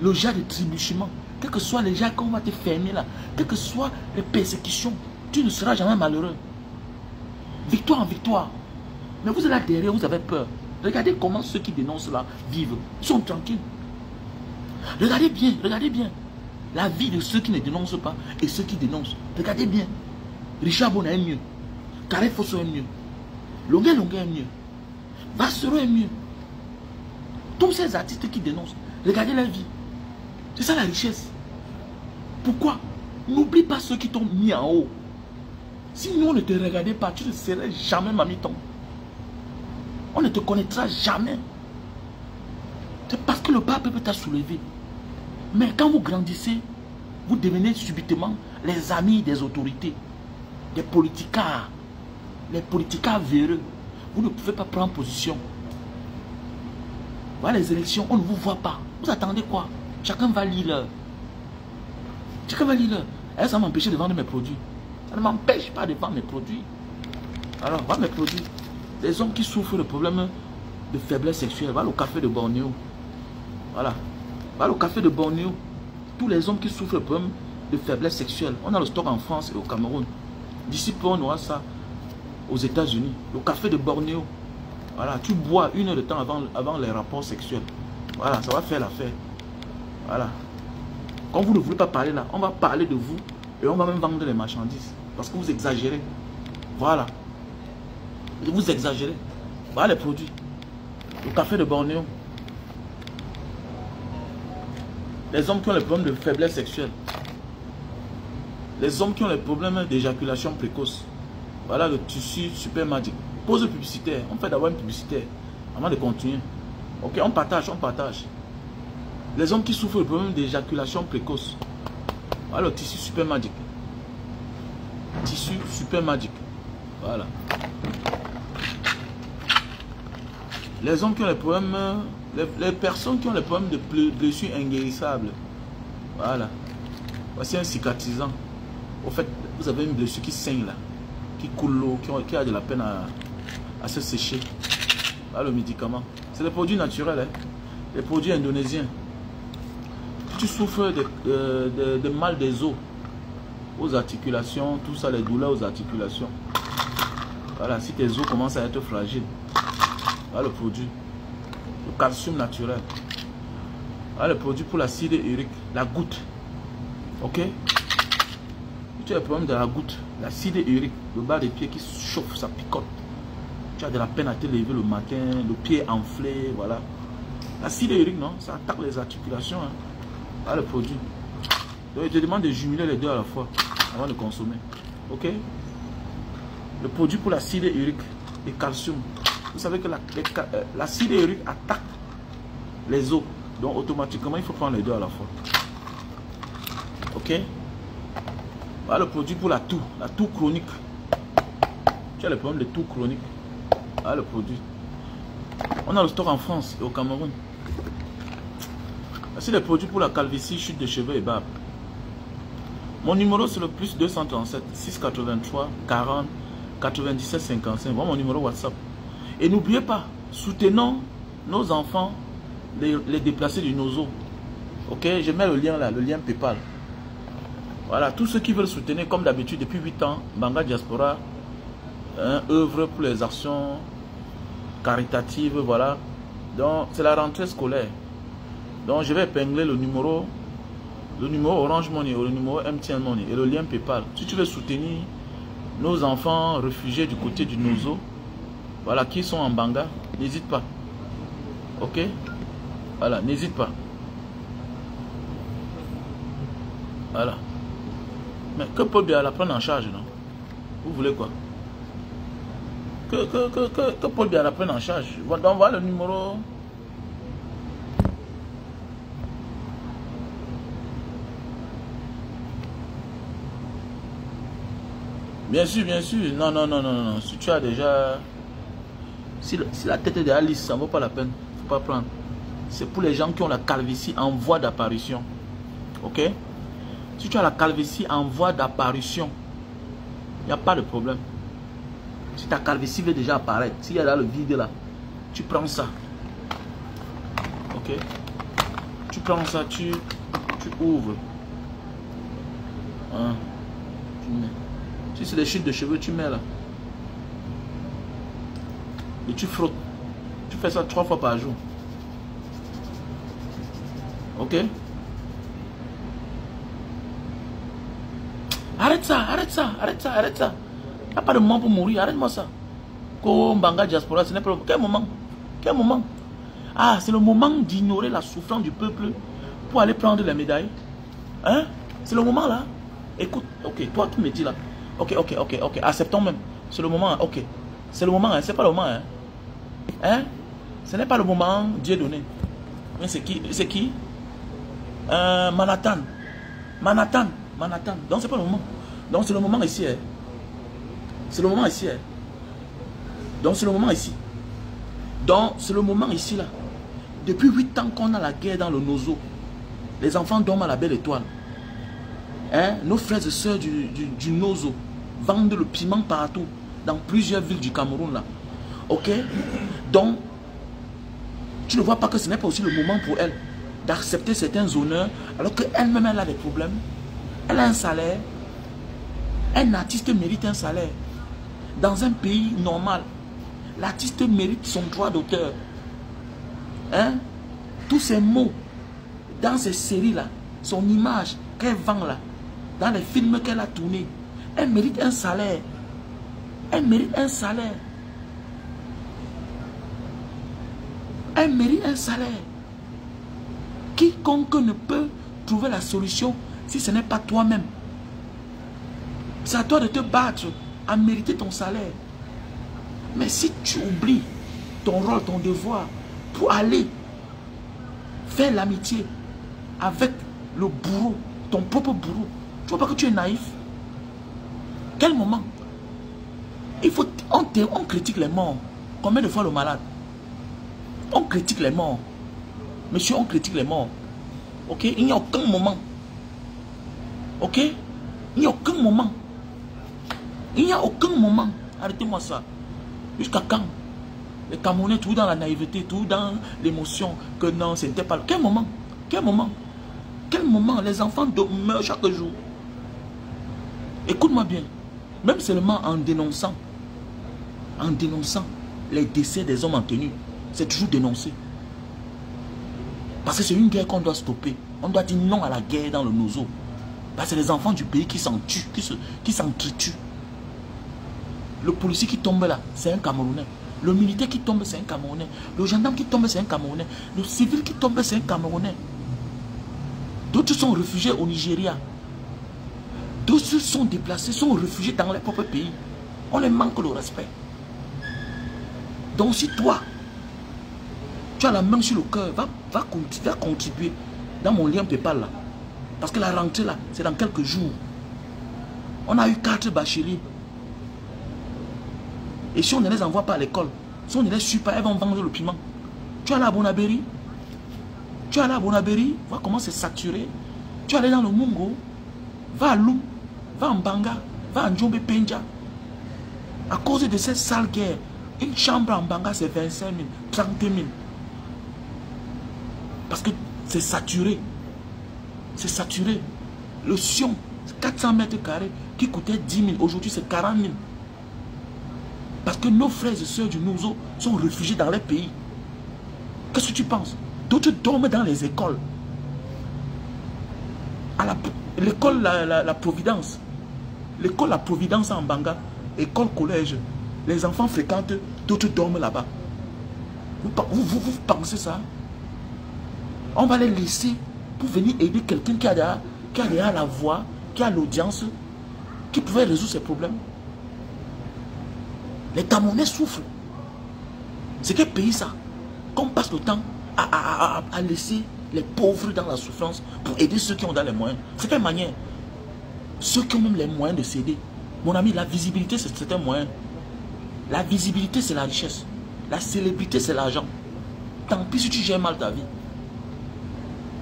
le genre de trébuchement, quel que soit les gens qu'on va te fermer là, quelles que soient les persécutions, tu ne seras jamais malheureux. Victoire en victoire. Mais vous êtes là derrière, vous avez peur. Regardez comment ceux qui dénoncent là vivent. Ils sont tranquilles. Regardez bien. La vie de ceux qui ne dénoncent pas et ceux qui dénoncent. Regardez bien. Richard Bona est mieux. Carré Fosso est mieux. Longuet est mieux. Vassero est mieux. Tous ces artistes qui dénoncent, regardez leur vie. C'est ça la richesse. Pourquoi? N'oublie pas ceux qui t'ont mis en haut. Si nous on ne te regardait pas, tu ne serais jamais Mamiton. On ne te connaîtra jamais. C'est parce que le pape peut t'a soulevé. Mais quand vous grandissez, vous devenez subitement les amis des autorités, des politicards, les politicards véreux. Vous ne pouvez pas prendre position. Voilà les élections, on ne vous voit pas. Vous attendez quoi? Chacun va lire l'heure. Chacun va lire l'heure. Et ça m'empêche de vendre mes produits. Ça ne m'empêche pas de vendre mes produits. Alors, vendre mes produits. Les hommes qui souffrent de problèmes de faiblesse sexuelle, va au café de Bornéo. Voilà. Va au café de Bornéo. Tous les hommes qui souffrent de problèmes de faiblesse sexuelle. On a le stock en France et au Cameroun. D'ici peu, on aura ça aux États-Unis. Le café de Bornéo. Voilà. Tu bois 1 heure de temps avant les rapports sexuels. Voilà. Ça va faire l'affaire. Voilà. Quand vous ne voulez pas parler là, on va parler de vous et on va même vendre les marchandises. Parce que vous exagérez. Voilà. Vous exagérez. Voilà les produits. Le café de Bornéo. Les hommes qui ont les problèmes de faiblesse sexuelle. Les hommes qui ont les problèmes d'éjaculation précoce. Voilà le tissu super magique. Pause publicitaire. On fait d'abord une publicitaire avant de continuer. Ok, on partage. Les hommes qui souffrent de problèmes d'éjaculation précoce. Voilà le tissu super magique. Tissu super magique. Voilà. Les hommes qui ont les problèmes, les personnes qui ont les problèmes de blessures inguérissables. Voilà. Voici un cicatrisant. Au fait, vous avez une blessure qui saigne là, qui coule l'eau, qui a de la peine à se sécher. Voilà le médicament. C'est des produits naturels, hein. Les produits indonésiens. Si tu souffres de mal des os, aux articulations, tout ça, les douleurs aux articulations. Voilà, si tes os commencent à être fragiles. Voilà le produit. Le calcium naturel. Voilà le produit pour l'acide urique. La goutte. Ok? Si tu as le problème de la goutte, l'acide urique, le bas des pieds qui chauffe, ça picote. Tu as de la peine à te lever le matin, le pied enflé, voilà. L'acide urique, non? Ça attaque les articulations. Hein. Voilà le produit. Donc, je te demande de jumeler les deux à la fois avant de consommer. Ok? Le produit pour l'acide urique et calcium. Vous savez que l'acide urique attaque les os. Donc automatiquement, il faut prendre les deux à la fois. Ok? Voilà le produit pour la toux chronique. Tu as le problème de toux chronique. Voilà le produit. On a le stock en France et au Cameroun. Voici les produits pour la calvitie, chute de cheveux et barbe. Mon numéro c'est le plus 237 683 40 97 55. Voilà mon numéro WhatsApp. Et n'oubliez pas, soutenons nos enfants, les déplacés du Nozo. Ok, je mets le lien là, le lien PayPal. Voilà, tous ceux qui veulent soutenir, comme d'habitude, depuis 8 ans, Banga Diaspora œuvre pour les actions caritatives, voilà. Donc, c'est la rentrée scolaire. Donc, je vais épingler le numéro Orange Money ou le numéro MTN Money et le lien PayPal. Si tu veux soutenir nos enfants réfugiés du côté du Nozo, voilà, qui sont en Banga, n'hésite pas. Ok? Voilà, n'hésite pas. Voilà. Mais que Paul Biya la prenne en charge, non? Vous voulez quoi? Que Paul Biya la prenne en charge. Donc voilà le numéro. Bien sûr, bien sûr. Non, non, non, non, non. Si tu as déjà... Si la tête est déjà lisse, ça ne vaut pas la peine. Il ne faut pas prendre. C'est pour les gens qui ont la calvitie en voie d'apparition. Ok? Si tu as la calvitie en voie d'apparition, il n'y a pas de problème. Si ta calvitie veut déjà apparaître, s'il y a là le vide là, tu prends ça. Ok? Tu prends ça, tu ouvres. Hein? Tu mets. Si c'est des chutes de cheveux, tu mets là. Et tu frottes. Tu fais ça 3 fois par jour. Ok? Arrête ça, arrête ça, arrête ça, arrête ça. Il n'y a pas de moment pour mourir, arrête-moi ça. Ko Mbanga Diaspora, ce n'est pas... Quel moment? Quel moment? Ah, c'est le moment d'ignorer la souffrance du peuple pour aller prendre les médailles. Hein? C'est le moment là. Écoute, ok, toi qui me dis là. Ok, ok, ok, ok, acceptons même. C'est le moment, ok. C'est le moment, hein? C'est pas le moment, hein? Hein? Ce n'est pas le moment, Dieu donné. Mais c'est qui? C'est qui? Manhattan. Manhattan. Manhattan. Donc c'est pas le moment. Donc c'est le moment ici. Hein? C'est le moment ici. Hein? Donc c'est le moment ici. Donc c'est le moment ici là. Depuis 8 ans qu'on a la guerre dans le Nozo. Les enfants dorment à la belle étoile. Hein? Nos frères et sœurs du Nozo vendent le piment partout. Dans plusieurs villes du Cameroun là. Ok? Donc, tu ne vois pas que ce n'est pas aussi le moment pour elle d'accepter certains honneurs alors qu'elle-même elle a des problèmes. Elle a un salaire. Un artiste mérite un salaire. Dans un pays normal, l'artiste mérite son droit d'auteur. Hein? Tous ces mots dans ces séries là, son image qu'elle vend là, dans les films qu'elle a tournés, elle mérite un salaire. Elle mérite un salaire. Elle mérite un salaire. Quiconque ne peut trouver la solution si ce n'est pas toi-même. C'est à toi de te battre à mériter ton salaire. Mais si tu oublies ton rôle, ton devoir, pour aller faire l'amitié avec le bourreau, ton propre bourreau, tu vois pas que tu es naïf? Quel moment? Il faut, on critique les morts. Combien de fois le malade? On critique les morts. Monsieur, on critique les morts. Ok? Il n'y a aucun moment. Ok? Il n'y a aucun moment. Il n'y a aucun moment. Arrêtez-moi ça. Jusqu'à quand? Les Camerounais, tout dans la naïveté, tout dans l'émotion, que non, ce n'était pas... Quel moment? Quel moment? Quel moment? Les enfants meurent chaque jour. Écoute-moi bien. Même seulement en dénonçant les décès des hommes en tenue, c'est toujours dénoncé. Parce que c'est une guerre qu'on doit stopper. On doit dire non à la guerre dans le Nozo. Parce que c'est les enfants du pays qui s'en tuent, qui s'entretuent. Le policier qui tombe là, c'est un Camerounais. Le militaire qui tombe, c'est un Camerounais. Le gendarme qui tombe, c'est un Camerounais. Le civil qui tombe, c'est un Camerounais. D'autres sont réfugiés au Nigeria. D'autres sont déplacés, sont réfugiés dans leur propre pays. On les manque de respect. Donc si toi, tu as la main sur le cœur, va contribuer dans mon lien PayPal là. Parce que la rentrée là, c'est dans quelques jours. On a eu 4 bacheliers. Et si on ne les envoie pas à l'école, si on ne les suit pas, elles vont vendre le piment. Tu es allé à Bonabéry. Tu es allé à Bonabéry, vois comment c'est saturé. Tu es allé dans le Mungo, va à Lou, va en Banga, va en Djombe Penja. À cause de cette sale guerre, une chambre en Banga c'est 25 000, 30 000. Parce que c'est saturé. C'est saturé. Le Sion, 400 mètres carrés, qui coûtait 10 000, aujourd'hui c'est 40 000. Parce que nos frères et sœurs du Nozo sont réfugiés dans les pays. Qu'est-ce que tu penses? D'autres dorment dans les écoles. L'école la Providence. L'école La Providence en Banga. École collège. Les enfants fréquentent, d'autres dorment là-bas. Vous pensez ça? On va les laisser pour venir aider quelqu'un qui a déjà la voix, qui a l'audience, qui pouvait résoudre ses problèmes. Les Camerounais souffrent. C'est quel pays ça? Qu'on passe le temps à laisser les pauvres dans la souffrance pour aider ceux qui ont dans les moyens. C'est quelle manière? Ceux qui ont même les moyens de s'aider. Mon ami, la visibilité, c'est un moyen. La visibilité, c'est la richesse. La célébrité, c'est l'argent. Tant pis si tu gères mal ta vie.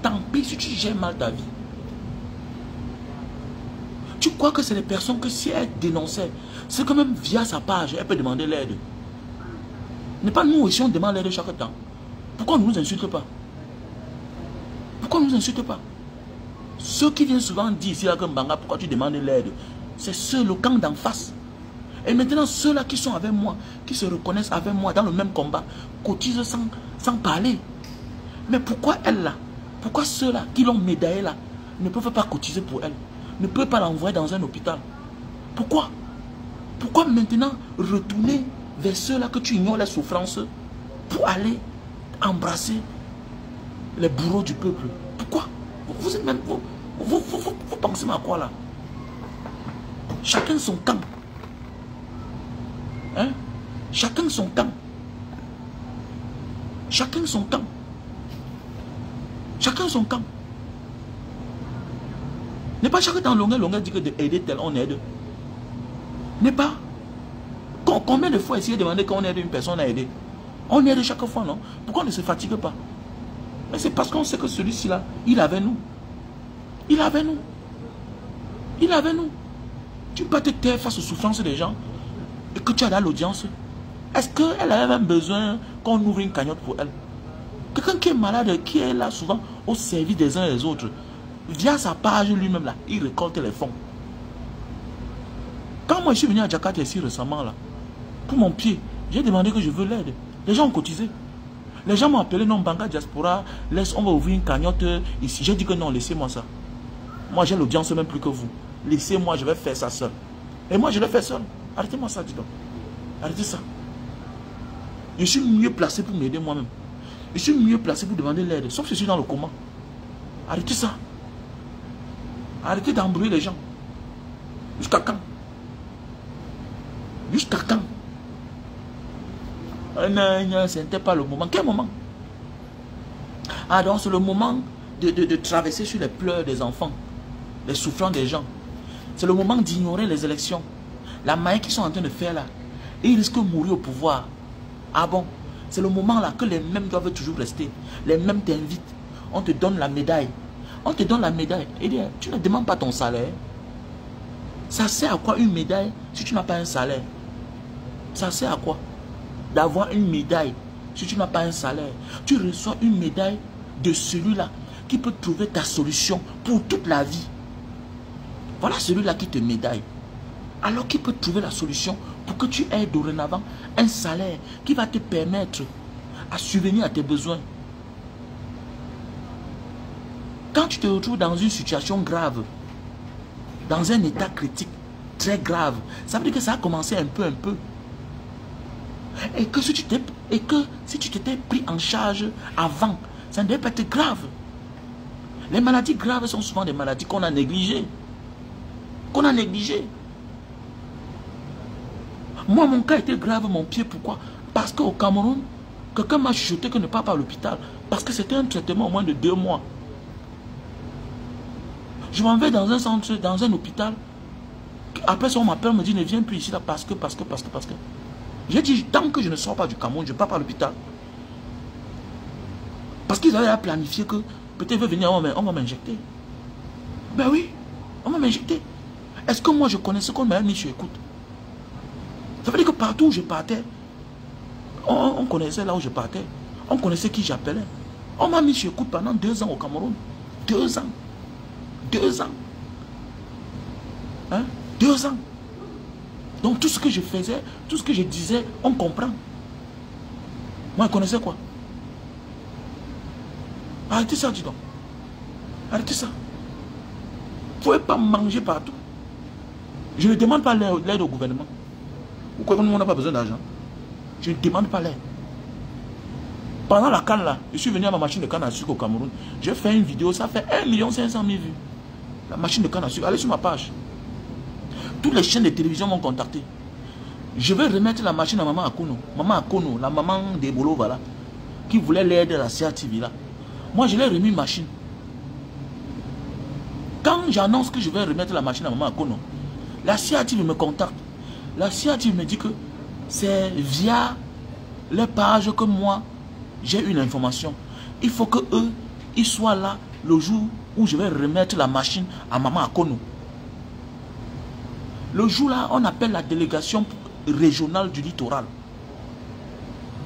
Tant pis si tu gères mal ta vie. Tu crois que c'est les personnes que si elles dénonçaient, c'est quand même via sa page, elle peut demander l'aide. N'est pas nous aussi on demande l'aide chaque temps. Pourquoi on ne nous insulte pas? Pourquoi on ne nous insulte pas? Ceux qui viennent souvent dire ici là que Mbanga, pourquoi tu demandes l'aide? C'est ceux, le camp d'en face. Et maintenant, ceux-là qui sont avec moi, qui se reconnaissent avec moi dans le même combat, cotisent sans parler. Mais pourquoi elle là? Pourquoi ceux-là qui l'ont médaillé là ne peuvent pas cotiser pour elle? Ne peuvent pas l'envoyer dans un hôpital? Pourquoi? Pourquoi maintenant retourner vers ceux-là que tu ignores les souffrances pour aller embrasser les bourreaux du peuple? Pourquoi? Vous êtes même... Vous pensez à quoi là? Chacun son camp. Hein? Chacun son camp. Chacun son camp. Chacun son camp. N'est pas chaque temps longueur dit que d'aider tel, on aide. N'est pas. Combien de fois essayer de demander qu'on aide une personne à aider? On aide chaque fois, non? Pourquoi on ne se fatigue pas? Mais c'est parce qu'on sait que celui-ci là, il avait nous. Il avait nous. Il avait nous. Tu peux te taire face aux souffrances des gens et que tu as dans l'audience. Est-ce qu'elle avait même besoin qu'on ouvre une cagnotte pour elle? Quelqu'un qui est malade, qui est là souvent au service des uns et des autres, via sa page lui-même là, il récolte les fonds. Quand moi je suis venu à Jakarta ici récemment là, pour mon pied, j'ai demandé que je veux l'aide. Les gens ont cotisé. Les gens m'ont appelé, non, Mbanga Diaspora, on va ouvrir une cagnotte ici. J'ai dit que non, laissez-moi ça. Moi j'ai l'audience même plus que vous. Laissez-moi, je vais faire ça seul. Et moi je l'ai fait seul. Arrêtez-moi ça, dis donc. Arrêtez ça. Je suis mieux placé pour m'aider moi-même. Je suis mieux placé pour demander l'aide. Sauf que je suis dans le coma. Arrêtez ça. Arrêtez d'embrouiller les gens. Jusqu'à quand? Jusqu'à quand? Non, ce n'était pas le moment. Quel moment? Ah donc c'est le moment de traverser sur les pleurs des enfants, les souffrances des gens. C'est le moment d'ignorer les élections. La maille qu'ils sont en train de faire là. Et ils risquent de mourir au pouvoir. Ah bon? C'est le moment là que les mêmes doivent toujours rester. Les mêmes t'invitent. On te donne la médaille. On te donne la médaille. Et tu ne demandes pas ton salaire. Ça sert à quoi une médaille si tu n'as pas un salaire? Ça sert à quoi d'avoir une médaille si tu n'as pas un salaire? Tu reçois une médaille de celui-là qui peut trouver ta solution pour toute la vie. Voilà celui-là qui te médaille. Alors qu'il peut trouver la solution pour que tu aies dorénavant un salaire qui va te permettre à subvenir à tes besoins. Quand tu te retrouves dans une situation grave, dans un état critique, très grave, ça veut dire que ça a commencé un peu. Et que si tu t'étais pris en charge avant, ça ne devait pas être grave. Les maladies graves sont souvent des maladies qu'on a négligées. Moi, mon cas était grave, mon pied, pourquoi? Parce qu'au Cameroun, quelqu'un m'a chuchoté que ne pas à l'hôpital. Parce que c'était un traitement au moins de 2 mois. Je m'en vais dans un centre, dans un hôpital. Après ça, on m'appelle, on me dit, ne viens plus ici là parce que. J'ai dit, tant que je ne sors pas du Cameroun, je ne pars pas à l'hôpital. Parce qu'ils avaient planifié que peut-être veut venir, on va m'injecter. Ben oui, on va m'injecter. Est-ce que moi je connaissais qu'on m'avait mis sur écoute? Ça veut dire que partout où je partais, on connaissait là où je partais. On connaissait qui j'appelais. On m'a mis sur écoute pendant 2 ans au Cameroun. 2 ans. 2 ans. Hein? 2 ans. Donc tout ce que je faisais, tout ce que je disais, on comprend. Moi, je connaissais quoi? Arrêtez ça, dis donc. Arrêtez ça. Vous ne pouvez pas manger partout. Je ne demande pas l'aide au gouvernement. Pourquoi on n'a pas besoin d'argent? Je ne demande pas l'aide. Pendant la canne là, je suis venu à ma machine de canne à sucre au Cameroun. J'ai fait une vidéo, ça fait 1 500 000 vues. La machine de canne à sucre, allez sur ma page. Toutes les chaînes de télévision m'ont contacté. Je vais remettre la machine à maman Akono. Maman Akono, la maman des Bolo, voilà, qui voulait l'aide de la CATV là. Moi, je l'ai remis une machine. Quand j'annonce que je vais remettre la machine à maman Akono, La CIATV me contacte. La CIATV me dit que c'est via les pages que moi, j'ai une information. Il faut que eux, ils soient là le jour où je vais remettre la machine à Maman Akono. Le jour là, on appelle la délégation régionale du littoral.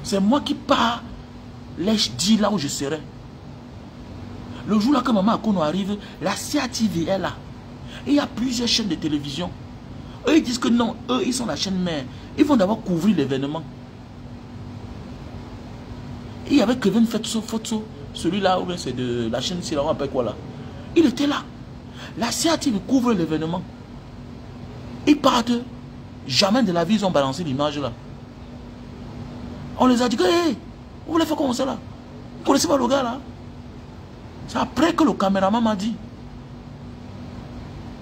C'est moi qui pars les dire là où je serai. Le jour là que Maman Akono arrive, la CIATV est là. Et il y a plusieurs chaînes de télévision. Eux, ils disent que non, eux, ils sont la chaîne mère. Ils vont d'abord couvrir l'événement. Et il y avait Kevin Fotso, celui-là, ou bien c'est de la chaîne Silla, on appelle quoi là. Il était là. La CIATV couvre l'événement. Ils partent. Jamais de la vie, ils ont balancé l'image là. On les a dit que, hey, vous voulez faire comment ça là? Vous ne connaissez pas le gars là? C'est après que le caméraman m'a dit.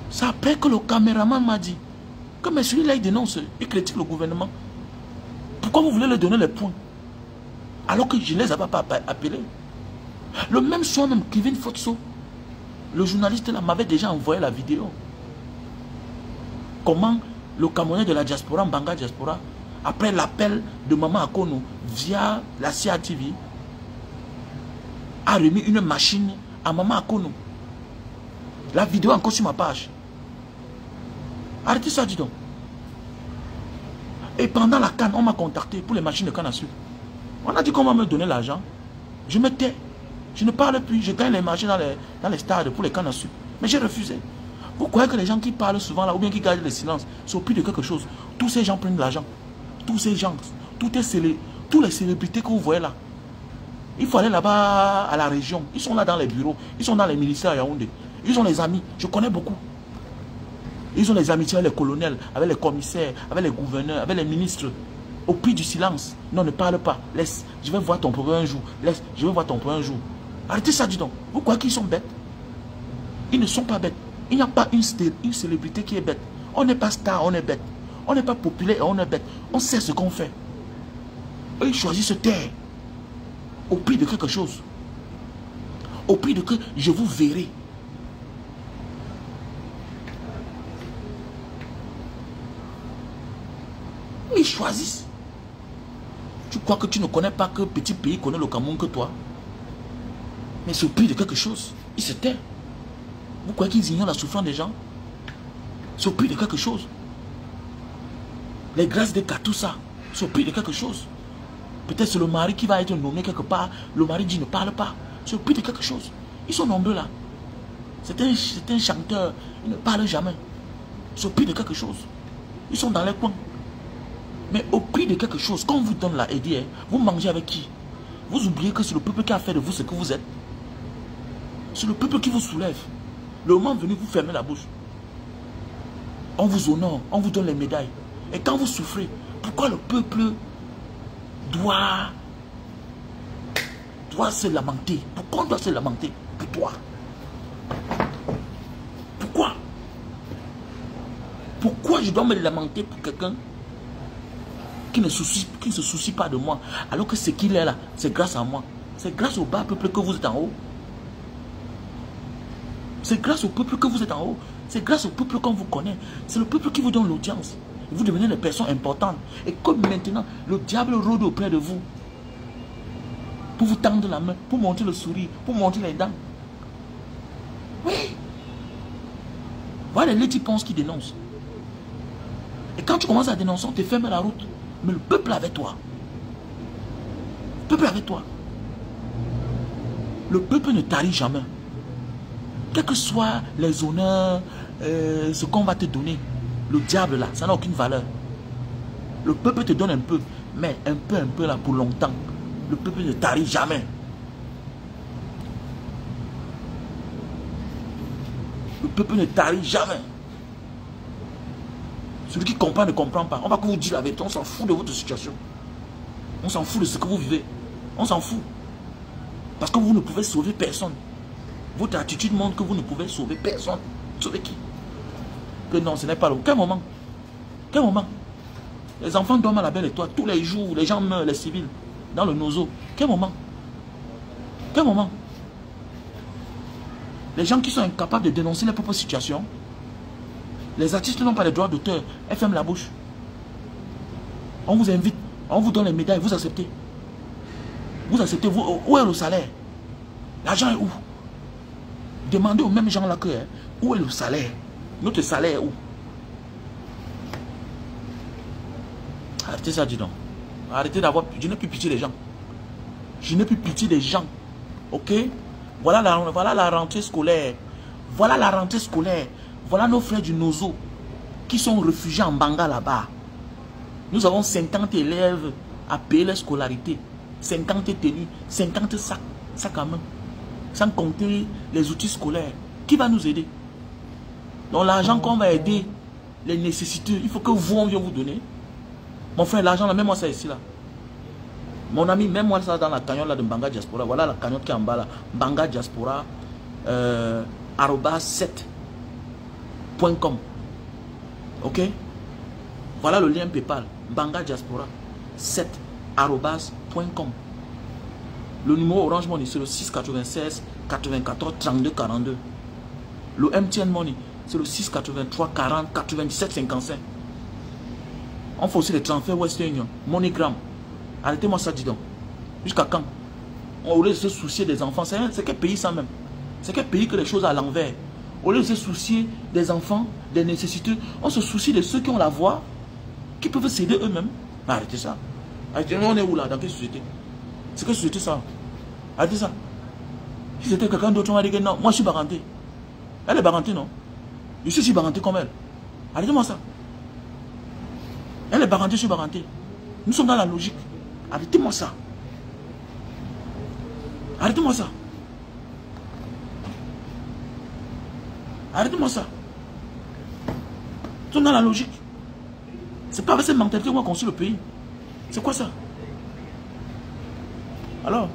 C'est après que le caméraman m'a dit que mais celui-là il dénonce, il critique le gouvernement. Pourquoi vous voulez leur donner les points? Alors que je ne les avais pas appelés. Le même soir même, Kevin Fotso, le journaliste là, m'avait déjà envoyé la vidéo. Comment le Camerounais de la diaspora, Mbanga Diaspora, après l'appel de Maman Akono via la CIATV, a remis une machine à Maman Akono. La vidéo est encore sur ma page. Arrêtez ça, dis donc. Et pendant la canne, on m'a contacté pour les machines de canne à sucre. On a dit qu'on va me donner l'argent. Je me tais. Je ne parle plus. Je gagne les machines dans les stades pour les cannes à sucre. Mais j'ai refusé. Vous croyez que les gens qui parlent souvent là, ou bien qui gardent le silence, sont plus de quelque chose? Tous ces gens prennent de l'argent. Tous ces gens, tous les célébrités que vous voyez là. Il faut aller là-bas à la région. Ils sont là dans les bureaux. Ils sont dans les ministères à Yaoundé. Ils ont les amis. Je connais beaucoup. Ils ont les amitiés avec les colonels, avec les commissaires, avec les gouverneurs, avec les ministres. Au prix du silence. Non, ne parle pas. Laisse. Je vais voir ton problème un jour. Laisse. Je vais voir ton problème un jour. Arrêtez ça, dis donc. Vous croyez qu'ils sont bêtes? Ils ne sont pas bêtes. Il n'y a pas une célébrité qui est bête. On n'est pas star, on est bête. On n'est pas populaire et on est bête. On sait ce qu'on fait. Eux, ils choisissent se taire. Au prix de quelque chose. Au prix de que je vous verrai. Ils choisissent. Tu crois que tu ne connais pas que petit pays connaît le Cameroun que toi? Mais c'est au prix de quelque chose. Ils se taisent. Vous croyez qu'ils ignorent la souffrance des gens? C'est au prix de quelque chose. Les grâces des cas, tout ça, c'est au prix de quelque chose. Peut-être c'est le mari qui va être nommé quelque part. Le mari dit ne parle pas. C'est au prix de quelque chose. Ils sont nombreux là. C'est un chanteur. Il ne parle jamais. C'est au prix de quelque chose. Ils sont dans les coins. Mais au prix de quelque chose, quand on vous donne la aide, vous mangez avec qui? Vous oubliez que c'est le peuple qui a fait de vous ce que vous êtes. C'est le peuple qui vous soulève. Le moment venu, vous fermez la bouche. On vous honore, on vous donne les médailles. Et quand vous souffrez, pourquoi le peuple doit se lamenter? Pourquoi on doit se lamenter pour toi? Pourquoi? Pourquoi je dois me lamenter pour quelqu'un qui ne se soucie pas de moi, alors que ce qu'il est là, c'est grâce à moi. C'est grâce au bas peuple que vous êtes en haut. C'est grâce au peuple que vous êtes en haut. C'est grâce au peuple qu'on vous connaît. C'est le peuple qui vous donne l'audience. Vous devenez des personnes importantes. Et comme maintenant, le diable rôde auprès de vous. Pour vous tendre la main, pour montrer le sourire, pour montrer les dents. Oui. Voilà les petits ponces qui dénoncent. Et quand tu commences à dénoncer, on te ferme la route. Mais le peuple avec toi. Le peuple avec toi. Le peuple ne tarit jamais. Quels que soient les honneurs, ce qu'on va te donner, le diable là, ça n'a aucune valeur. Le peuple te donne un peu, mais un peu là pour longtemps. Le peuple ne tarit jamais. Le peuple ne tarit jamais. Celui qui comprend ne comprend pas. On va que vous dire la vérité, on s'en fout de votre situation. On s'en fout de ce que vous vivez. On s'en fout. Parce que vous ne pouvez sauver personne. Votre attitude montre que vous ne pouvez sauver personne. Sauver qui? Que non, ce n'est pas le... Quel moment? Quel moment? Les enfants dorment à la belle étoile. Tous les jours, les gens meurent, les civils. Dans le nozo. Quel moment? Quel moment? Les gens qui sont incapables de dénoncer leur propre situation. Les artistes n'ont pas les droits d'auteur. Elles ferment la bouche. On vous invite, on vous donne les médailles, vous acceptez. Vous acceptez, où est le salaire? L'argent est où? Demandez aux mêmes gens là que, où est le salaire? Notre salaire est où? Arrêtez ça, dis donc. Arrêtez d'avoir... Je n'ai plus pitié des gens. Je n'ai plus pitié des gens. Ok? Voilà la rentrée scolaire. Voilà la rentrée scolaire. Voilà nos frères du Nozo qui sont réfugiés en Banga là-bas. Nous avons 50 élèves à payer leur scolarité. 50 tenues, 50 sacs à main. Sans compter les outils scolaires. Qui va nous aider? Donc l'argent qu'on va aider les nécessiteux, il faut que vous, on vienne vous donner. Mon frère, l'argent, même moi ça ici là. Mon ami, même moi ça dans la cagnotte là de Banga Diaspora. Voilà la cagnotte qui est en bas là. Banga Diaspora @7.com. Ok? Voilà le lien PayPal. Banga Diaspora 7.com. Le numéro Orange Money c'est le 696 94 32 42. Le MTN Money c'est le 683 40 97 55. On fait aussi les transferts Western Union, MoneyGram. Arrêtez-moi ça, dis donc. Jusqu'à quand? Au lieu de se soucier des enfants, c'est quel pays ça même? C'est quel pays que les choses à l'envers? Au lieu de se soucier des enfants, des nécessiteux, on se soucie de ceux qui ont la voix, qui peuvent s'aider eux-mêmes. Arrêtez ça. Arrêtez, on est où là? Dans quelle société? C'est quelle société ça? Arrêtez ça. Si c'était quelqu'un d'autre, on va dire que non, moi je suis baranté. Elle est barantée, non? Je suis baranté comme elle. Arrêtez-moi ça. Elle est barantée, je suis baranté. Nous sommes dans la logique. Arrêtez-moi ça. Arrêtez-moi ça. Arrêtez-moi ça. Nous sommes dans la logique. C'est pas avec cette mentalité qu'on va construire le pays. C'est quoi ça? Alors,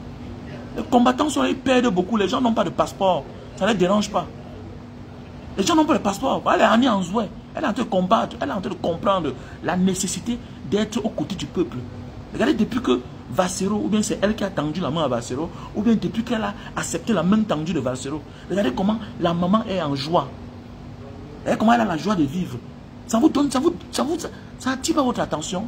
les combattants sont là, ils perdent beaucoup. Les gens n'ont pas de passeport. Ça ne les dérange pas. Les gens n'ont pas de passeport. Elle est Annie Anzoué. Elle est en train de combattre. Elle est en train de comprendre la nécessité d'être aux côtés du peuple. Regardez, depuis que Vassero, ou bien c'est elle qui a tendu la main à Vassero, ou bien depuis qu'elle a accepté la main tendue de Vassero, regardez comment la maman est en joie. Regardez comment elle a la joie de vivre. Ça vous donne, ça attire pas votre attention.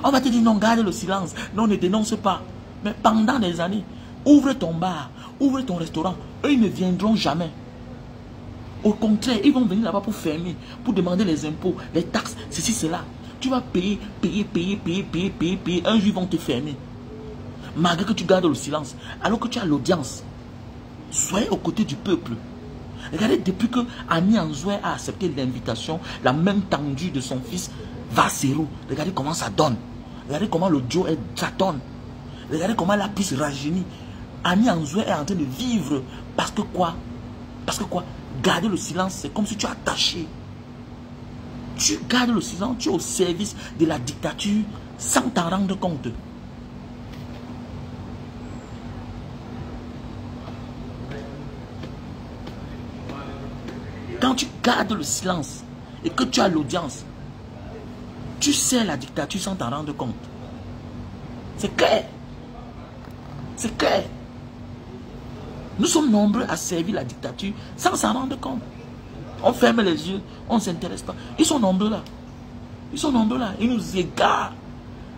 On va te dire non, garde le silence. Non, ne dénonce pas. Mais pendant des années, ouvre ton bar, ouvre ton restaurant. Eux, ils ne viendront jamais. Au contraire, ils vont venir là-bas pour fermer, pour demander les impôts, les taxes, ceci, cela. Tu vas payer. Un jour, ils vont te fermer. Malgré que tu gardes le silence, alors que tu as l'audience. Soyez aux côtés du peuple. Regardez, depuis que Annie Anzoué a accepté l'invitation, la main tendue de son fils Vassero, regardez comment ça donne. Regardez comment le Dieu ça donne. Regardez comment la piste rajeunit. Annie Anzoué est en train de vivre. Parce que quoi? Parce que quoi? Garder le silence, c'est comme si tu es attaché. Tu gardes le silence, tu es au service de la dictature sans t'en rendre compte. Quand tu gardes le silence et que tu as l'audience, tu sais la dictature sans t'en rendre compte. C'est clair. C'est clair. Nous sommes nombreux à servir la dictature sans s'en rendre compte. On ferme les yeux, on ne s'intéresse pas. Ils sont nombreux là. Ils sont nombreux là. Ils nous égarent.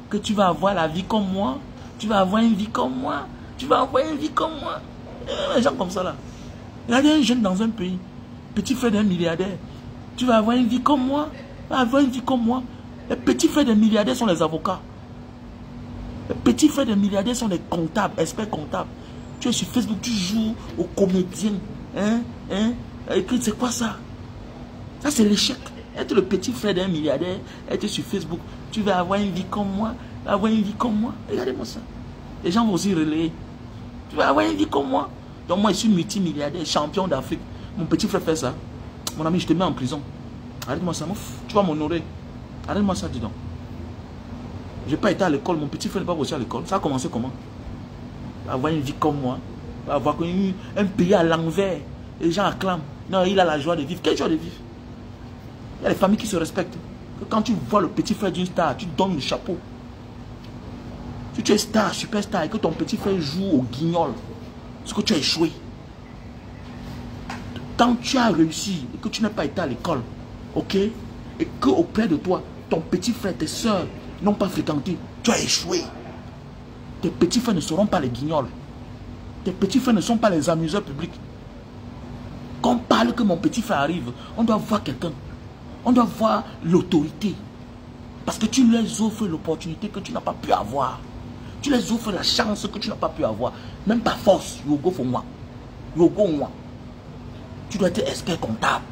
Que tu vas avoir la vie comme moi. Tu vas avoir une vie comme moi. Tu vas avoir une vie comme moi. Les gens comme ça là. Il y a un jeune dans un pays. Petit frère d'un milliardaire. Tu vas avoir une vie comme moi. Tu vas avoir une vie comme moi. Les petits frères des milliardaires sont les avocats. Les petits frères des milliardaires sont les comptables, experts comptables. Tu es sur Facebook, tu joues aux comédiens. C'est quoi ça? Ça, c'est l'échec. Être le petit frère d'un milliardaire, être sur Facebook, tu vas avoir une vie comme moi, tu vas avoir une vie comme moi. Regardez-moi ça. Les gens vont aussi relayer. Tu vas avoir une vie comme moi. Donc moi, je suis multimilliardaire, champion d'Afrique. Mon petit frère fait ça. Mon ami, je te mets en prison. Arrête-moi ça, tu vas m'honorer. Arrête-moi ça, dis donc. Je n'ai pas été à l'école, mon petit frère n'est pas aussi à l'école. Ça a commencé comment? Avoir une vie comme moi, avoir un pays à l'envers. Les gens acclament. Non, il a la joie de vivre. Quelle joie de vivre? Il y a les familles qui se respectent. Quand tu vois le petit frère d'une star, tu donnes le chapeau. Si tu es star, superstar, et que ton petit frère joue au guignol, c'est que tu as échoué. quand tu as réussi et que tu n'as pas été à l'école, ok, et que auprès de toi, ton petit frère, tes soeurs n'ont pas fréquenté, tu as échoué. Tes petits frères ne seront pas les guignols. Tes petits frères ne sont pas les amuseurs publics. Quand on parle que mon petit frère arrive, on doit voir quelqu'un. On doit voir l'autorité. Parce que tu leur offres l'opportunité que tu n'as pas pu avoir. Tu leur offres la chance que tu n'as pas pu avoir. Même par force, you go for moi. You go moi. Tu dois être expert comptable.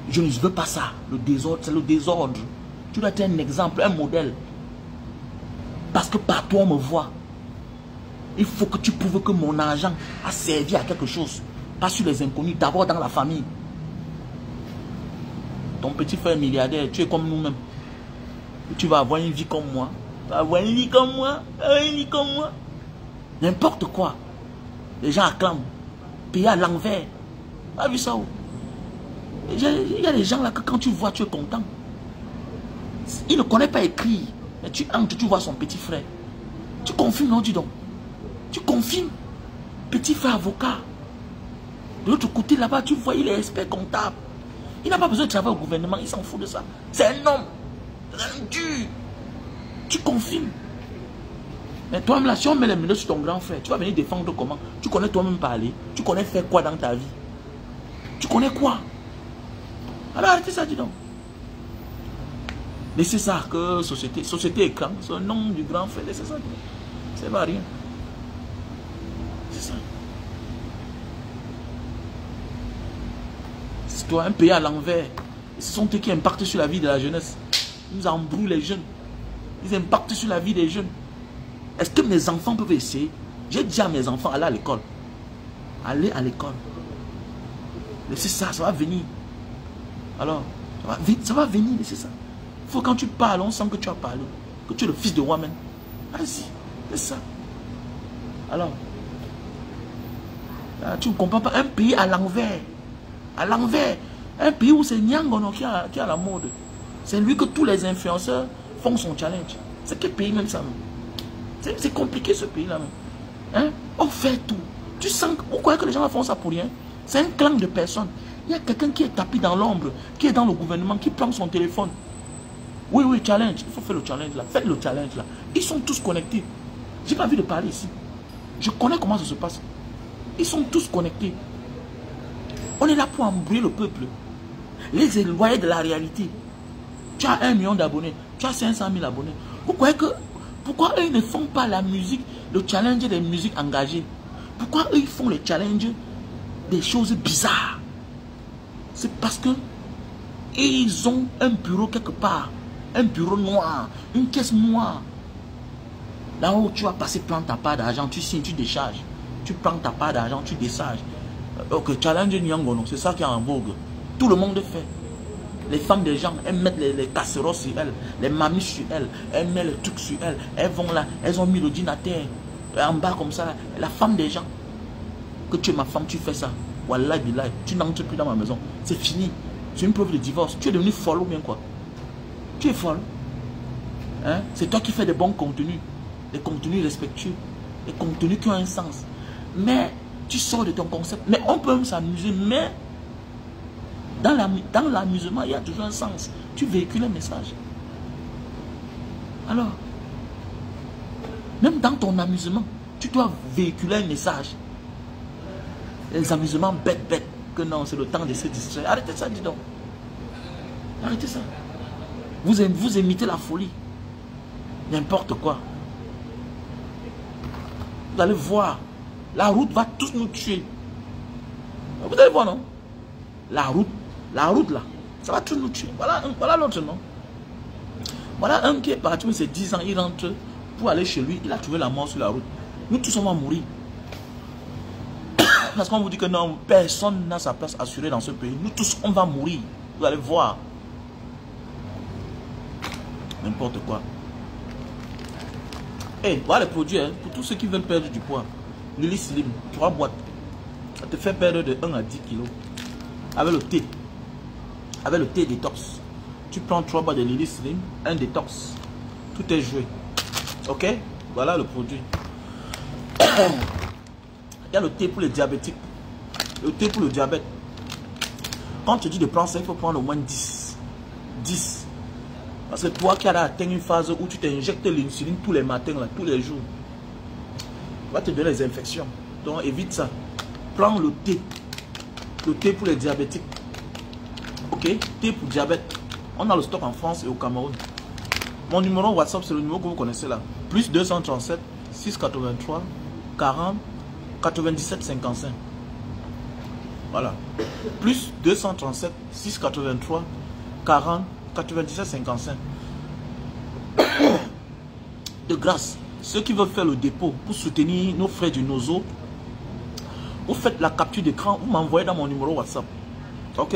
Je ne veux pas ça. Le désordre, c'est le désordre. Tu dois être un exemple, un modèle. Parce que par toi, on me voit. Il faut que tu prouves que mon argent a servi à quelque chose. Pas sur les inconnus, d'abord dans la famille. Ton petit frère milliardaire, tu es comme nous-mêmes. Tu vas avoir une vie comme moi. Tu vas avoir une vie comme moi. Une vie comme moi. N'importe quoi. Les gens acclament. Payé à l'envers. Tu as vu ça où? Il y a des gens là que quand tu vois, tu es content. Il ne connaît pas écrire. Mais tu entres, tu vois son petit frère. Tu confirmes, non, dis donc. Tu confirmes. Petit frère avocat. De l'autre côté, là-bas, tu vois, il est expert comptable. Il n'a pas besoin de travailler au gouvernement, il s'en fout de ça. C'est un homme. Dur. Tu confirmes. Mais toi-même, là, si on met les minutes sur ton grand frère, tu vas venir défendre comment? Tu connais toi-même parler. Tu connais faire quoi dans ta vie? Tu connais quoi? Alors arrêtez ça, dis donc. Laissez ça que société écran, c'est le nom du grand frère, laissez ça. Ça va rien. C'est ça. C'est toi un pays à l'envers. Ce sont eux qui impactent sur la vie de la jeunesse. Ils nous embrouillent les jeunes. Ils impactent sur la vie des jeunes. Est-ce que mes enfants peuvent essayer? J'ai dit à mes enfants, allez à l'école. Allez à l'école. Laissez ça, ça va venir. Alors, ça va venir, laissez ça. Il faut quand tu parles, on sent que tu as parlé. Que tu es le fils de Wamen. Vas-y, laisse ça. Alors, là, tu ne comprends pas. Un pays à l'envers. À l'envers. Un pays où c'est Nyangono qui a la mode. C'est lui que tous les influenceurs font son challenge. C'est quel pays même ça? C'est compliqué ce pays-là. Hein? On fait tout. Tu sens que, vous croyez que les gens font ça pour rien? C'est un clan de personnes. Il y a quelqu'un qui est tapis dans l'ombre, qui est dans le gouvernement, qui prend son téléphone. Oui, oui, challenge. Il faut faire le challenge là. Faites le challenge là. Ils sont tous connectés. J'ai pas envie de parler ici. Je connais comment ça se passe. Ils sont tous connectés. On est là pour embrouiller le peuple. Les éloigner de la réalité. Tu as 1 million d'abonnés. Tu as 500 000 abonnés. Vous croyez que... Pourquoi eux ne font pas la musique, le challenge des musiques engagées? Pourquoi eux ils font le challenge des choses bizarres? C'est parce que ils ont un bureau quelque part. Un bureau noir. Une caisse noire. Là où tu vas passer, prendre ta part d'argent, tu signes, tu décharges. Tu prends ta part d'argent, tu décharges. Ok, challenge Nyangono, c'est ça qui est en vogue. Tout le monde fait. Les femmes des gens, elles mettent les casseroles sur elles, les mamies sur elles, elles mettent les trucs sur elles, elles vont là, elles ont mis l'ordinateur en bas comme ça. La femme des gens, que tu es ma femme, tu fais ça. Wallah billah, tu n'entres plus dans ma maison. C'est fini. C'est une preuve de divorce. Tu es devenu folle ou bien quoi? Tu es folle. Hein? C'est toi qui fais des bons contenus, des contenus respectueux, des contenus qui ont un sens. Mais tu sors de ton concept. Mais on peut même s'amuser, mais dans l'amusement, il y a toujours un sens. Tu véhicules un message. Alors, même dans ton amusement, tu dois véhiculer un message. Les amusements bêtes, que non, c'est le temps de se distraire. Arrêtez ça, dis donc. Arrêtez ça. Vous imitez la folie. N'importe quoi. Vous allez voir. La route va tous nous tuer. Vous allez voir, non? La route là, ça va tous nous tuer. Voilà l'autre, non? Voilà un qui est parti, mais c'est 10 ans, il rentre pour aller chez lui, il a trouvé la mort sur la route. Nous tous, on va mourir. Parce qu'on vous dit que non, personne n'a sa place assurée dans ce pays. Nous tous, on va mourir. Vous allez voir. N'importe quoi. Eh, voilà les produits, hein, pour tous ceux qui veulent perdre du poids. Lily Slim, 3 boîtes. Ça te fait perdre de 1 à 10 kilos. Avec le thé. Avec le thé détox. Tu prends 3 boîtes de Lily Slim, un détox. Tout est joué. Ok? Voilà le produit. Il y a le thé pour les diabétiques. Le thé pour le diabète. Quand tu dis de prendre ça, il faut prendre au moins 10. 10. Parce que toi qui as atteint une phase où tu t'injectes l'insuline tous les matins, là, tous les jours, va te donner les infections. Donc évite ça. Prends le thé. Le thé pour les diabétiques. Ok? Thé pour diabète. On a le stock en France et au Cameroun. Mon numéro WhatsApp, c'est le numéro que vous connaissez là. Plus 237 683 40 97 55. Voilà. Plus 237 683 40 97 55. De grâce, ceux qui veulent faire le dépôt pour soutenir nos frères du Nozo, vous faites la capture d'écran, vous m'envoyez dans mon numéro WhatsApp. Ok?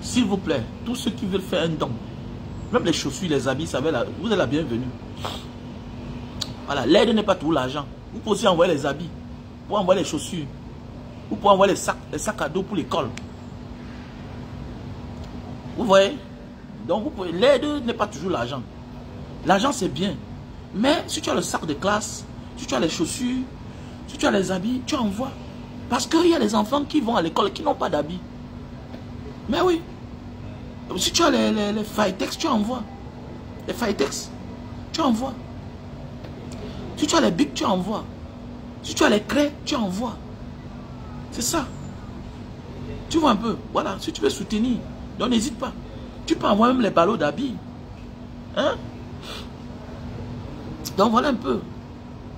S'il vous plaît, tous ceux qui veulent faire un don, même les chaussures, les habits, vous êtes la bienvenue. Voilà, l'aide n'est pas tout l'argent. Vous pouvez aussi envoyer les habits, vous pouvez envoyer les chaussures, vous pouvez envoyer les sacs à dos pour l'école. Vous voyez? Donc, l'aide n'est pas toujours l'argent. L'argent, c'est bien. Mais si tu as le sac de classe, si tu as les chaussures, si tu as les habits, tu envoies. Parce qu'il y a des enfants qui vont à l'école et qui n'ont pas d'habits. Mais oui. Si tu as les Fightex, tu envoies. Les Fightex, tu envoies. Si tu as les bics, tu envoies. Si tu as les craies, tu envoies. C'est ça. Tu vois un peu. Voilà, si tu veux soutenir, donc n'hésite pas. Tu peux envoyer même les ballots d'habits. Hein? Donc voilà un peu.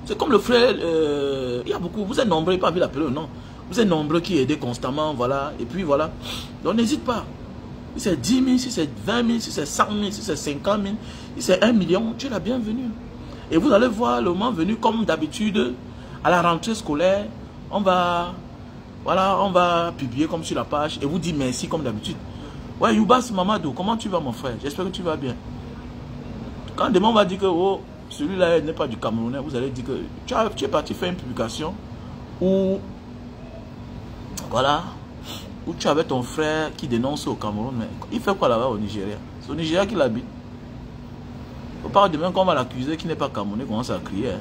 C'est comme le frère, il y a beaucoup, vous êtes nombreux, il n'a pas envie d'appeler le nom. Vous êtes nombreux qui aident constamment, voilà. Et puis voilà. Donc n'hésite pas. Si c'est 10 000, si c'est 20 000, si c'est 100 000, si c'est 50 000, si c'est 1 million, tu es la bienvenue. Et vous allez voir le moment venu, comme d'habitude, à la rentrée scolaire, on va publier comme sur la page et vous dire merci comme d'habitude. Ouais, Youbas Mamadou, comment tu vas mon frère? J'espère que tu vas bien. Quand demain on va dire que oh, celui-là n'est pas du Camerounais, vous allez dire que tu es parti faire une publication où, voilà, où tu avais ton frère qui dénonce au Cameroun, mais il fait quoi là-bas au Nigeria? C'est au Nigeria qu'il habite. Faut pas demain qu'on va l'accuser qui n'est pas Camerounais, commence à crier. Hein.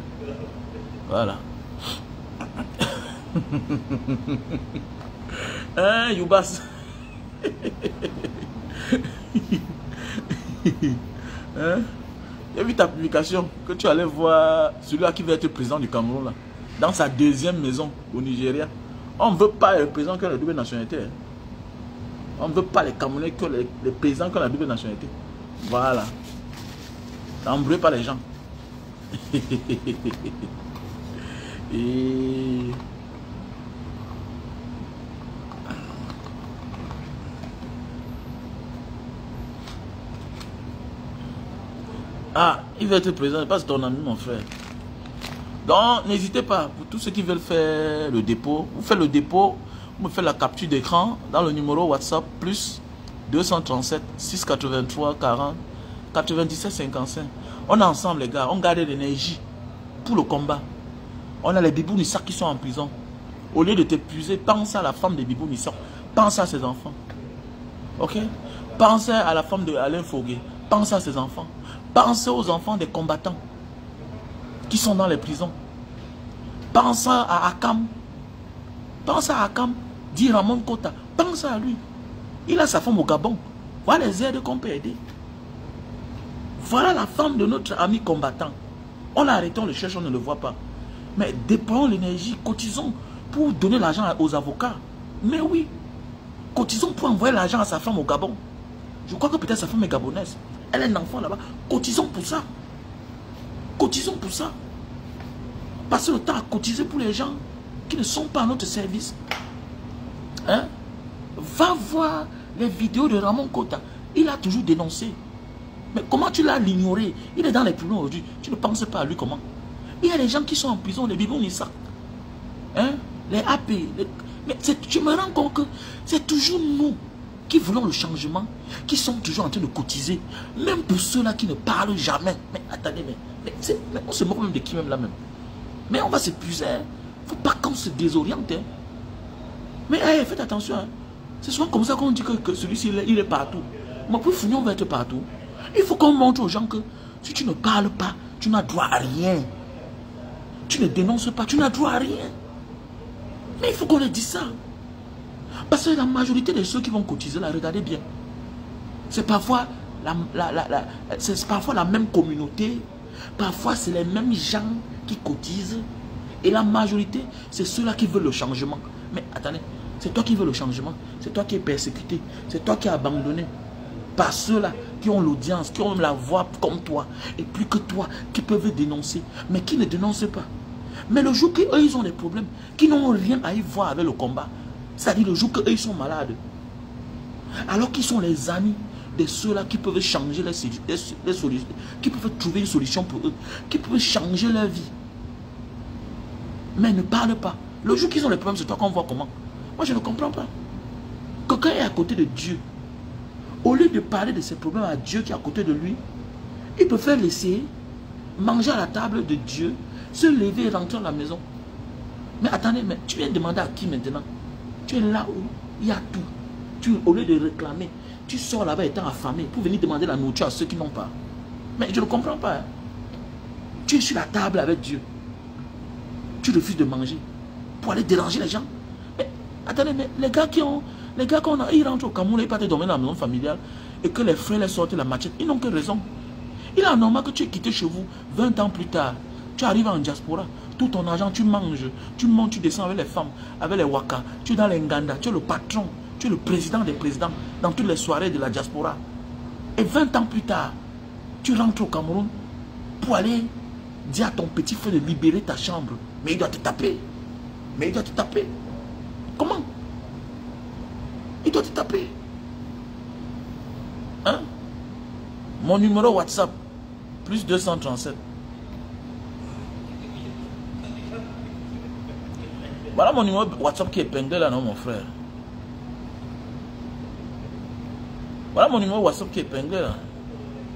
Voilà. Hein, Youbas? Hein? J'ai vu ta publication que tu allais voir celui-là qui veut être président du Cameroun là, dans sa deuxième maison au Nigeria. On ne veut pas les présidents qui ont la double nationalité. Hein. On ne veut pas les Camerounais que les présidents qui ont la double nationalité. Voilà. N'embrouillez pas les gens. Et... ah, il veut être président, parce que ton ami, mon frère. Donc, n'hésitez pas, pour tous ceux qui veulent faire le dépôt, vous faites le dépôt, vous me faites la capture d'écran dans le numéro WhatsApp, plus 237 683 40 97 55. On est ensemble, les gars, on garde l'énergie pour le combat. On a les Bibou Nissa qui sont en prison. Au lieu de t'épuiser, pense à la femme de Bibou Nissa, pense à ses enfants. Ok? Pense à la femme de Alain Fogué, pense à ses enfants. Pensez aux enfants des combattants qui sont dans les prisons. Pensez à Akam. Pensez à Akam, dit Ramon Kota. Pensez à lui. Il a sa femme au Gabon. Voilà les aides qu'on peut aider. Voilà la femme de notre ami combattant. On l'a arrêté, on le cherche, on ne le voit pas. Mais déployons l'énergie, cotisons pour donner l'argent aux avocats. Mais oui, cotisons pour envoyer l'argent à sa femme au Gabon. Je crois que peut-être sa femme est gabonaise. Elle a un enfant là-bas. Cotisons pour ça. Cotisons pour ça. Passez le temps à cotiser pour les gens qui ne sont pas à notre service. Hein? Va voir les vidéos de Ramon Kota. Il a toujours dénoncé. Mais comment tu l'as ignoré? Il est dans les prisons aujourd'hui. Tu ne penses pas à lui comment? Il y a des gens qui sont en prison, les Bibou Nissa. Hein? Les AP. Mais tu me rends compte que c'est toujours nous qui voulons le changement, qui sont toujours en train de cotiser, même pour ceux-là qui ne parlent jamais. Mais attendez, mais on se moque même de qui même là même. Mais on va s'épuiser. Il ne faut pas qu'on se désoriente. Hein. Mais hey, faites attention. Hein. C'est souvent comme ça qu'on dit que celui-ci, il est partout. Mais pour finir, on va être partout. Il faut qu'on montre aux gens que si tu ne parles pas, tu n'as droit à rien. Tu ne dénonces pas, tu n'as droit à rien. Mais il faut qu'on ait dit ça. Parce que la majorité de ceux qui vont cotiser là, regardez bien. C'est parfois la même communauté. Parfois, c'est les mêmes gens qui cotisent. Et la majorité, c'est ceux-là qui veulent le changement. Mais attendez, c'est toi qui veux le changement. C'est toi qui es persécuté. C'est toi qui es abandonné. Par ceux-là qui ont l'audience, qui ont la voix comme toi. Et plus que toi, qui peuvent dénoncer. Mais qui ne dénoncent pas. Mais le jour qu'eux, ils ont des problèmes, qui n'ont rien à y voir avec le combat. C'est-à-dire le jour qu'eux, ils sont malades. Alors qu'ils sont les amis de ceux-là qui peuvent changer les solutions, qui peuvent trouver une solution pour eux, qui peuvent changer leur vie. Mais ne parlent pas. Le jour qu'ils ont les problèmes, c'est toi qu'on voit comment. Moi, je ne comprends pas. Quelqu'un est à côté de Dieu. Au lieu de parler de ses problèmes à Dieu qui est à côté de lui, il peut faire laisser manger à la table de Dieu, se lever et rentrer à la maison. Mais attendez, mais tu viens demander à qui maintenant? Tu es là où il y a tout. Au lieu de réclamer, tu sors là-bas étant affamé pour venir demander la nourriture à ceux qui n'ont pas. Mais je ne comprends pas. Hein. Tu es sur la table avec Dieu. Tu refuses de manger pour aller déranger les gens. Mais attendez, mais les gars ils rentrent au Cameroun, ils partent dormir dans la maison familiale et que les frères les sortent la machette, ils n'ont que raison. Il est normal que tu aies quitté chez vous 20 ans plus tard. Tu arrives en diaspora, tout ton argent, tu manges, tu montes, tu descends avec les femmes, avec les waka, tu es dans les nganda, tu es le patron, tu es le président des présidents dans toutes les soirées de la diaspora. Et 20 ans plus tard, tu rentres au Cameroun pour aller dire à ton petit frère de libérer ta chambre. Mais il doit te taper. Mais il doit te taper. Comment? Il doit te taper. Hein? Mon numéro WhatsApp, plus 237. Voilà mon numéro WhatsApp qui est épinglé là, non, mon frère. Voilà mon numéro WhatsApp qui est épinglé là.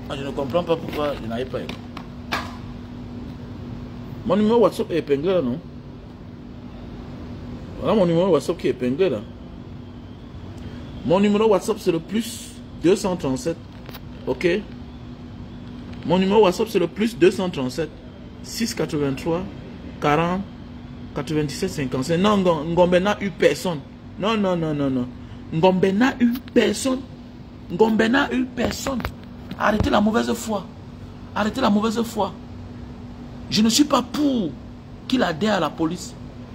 Ah, je ne comprends pas pourquoi je n'arrive pas. Mon numéro WhatsApp est épinglé là, non? Voilà mon numéro WhatsApp qui est épinglé là. Mon numéro WhatsApp c'est le plus 237. Ok? Mon numéro WhatsApp c'est le plus 237 683 40 97 55. Non, Ngombe n'a eu personne. Non. Ngombe n'a eu personne. Ngombe n'a eu personne. Arrêtez la mauvaise foi. Arrêtez la mauvaise foi. Je ne suis pas pour qu'il adhère à la police.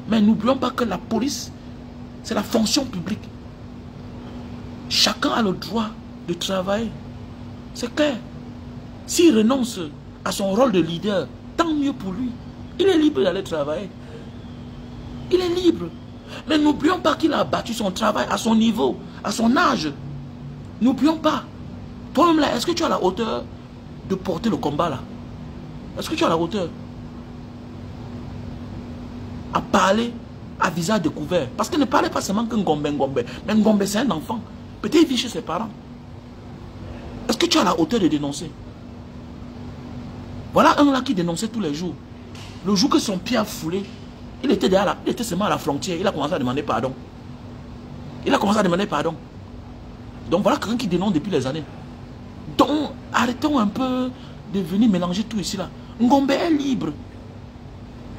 Mais n'oublions pas que la police, c'est la fonction publique. Chacun a le droit de travailler. C'est clair. S'il renonce à son rôle de leader, tant mieux pour lui. Il est libre d'aller travailler. Il est libre. Mais n'oublions pas qu'il a abattu son travail à son niveau, à son âge. N'oublions pas. Toi-même là, est-ce que tu as la hauteur de porter le combat là? Est-ce que tu as la hauteur? À parler à visage découvert. Parce qu'il ne parlait pas seulement que Ngombe. Mais Ngombe c'est un enfant. Peut-être il vit chez ses parents. Est-ce que tu as la hauteur de dénoncer? Voilà un là qui dénonçait tous les jours. Le jour que son pied a foulé, il était derrière là, il était seulement à la frontière. Il a commencé à demander pardon. Il a commencé à demander pardon. Donc voilà quelqu'un qui dénonce depuis les années. Donc arrêtons un peu de venir mélanger tout ici là. Ngombe est libre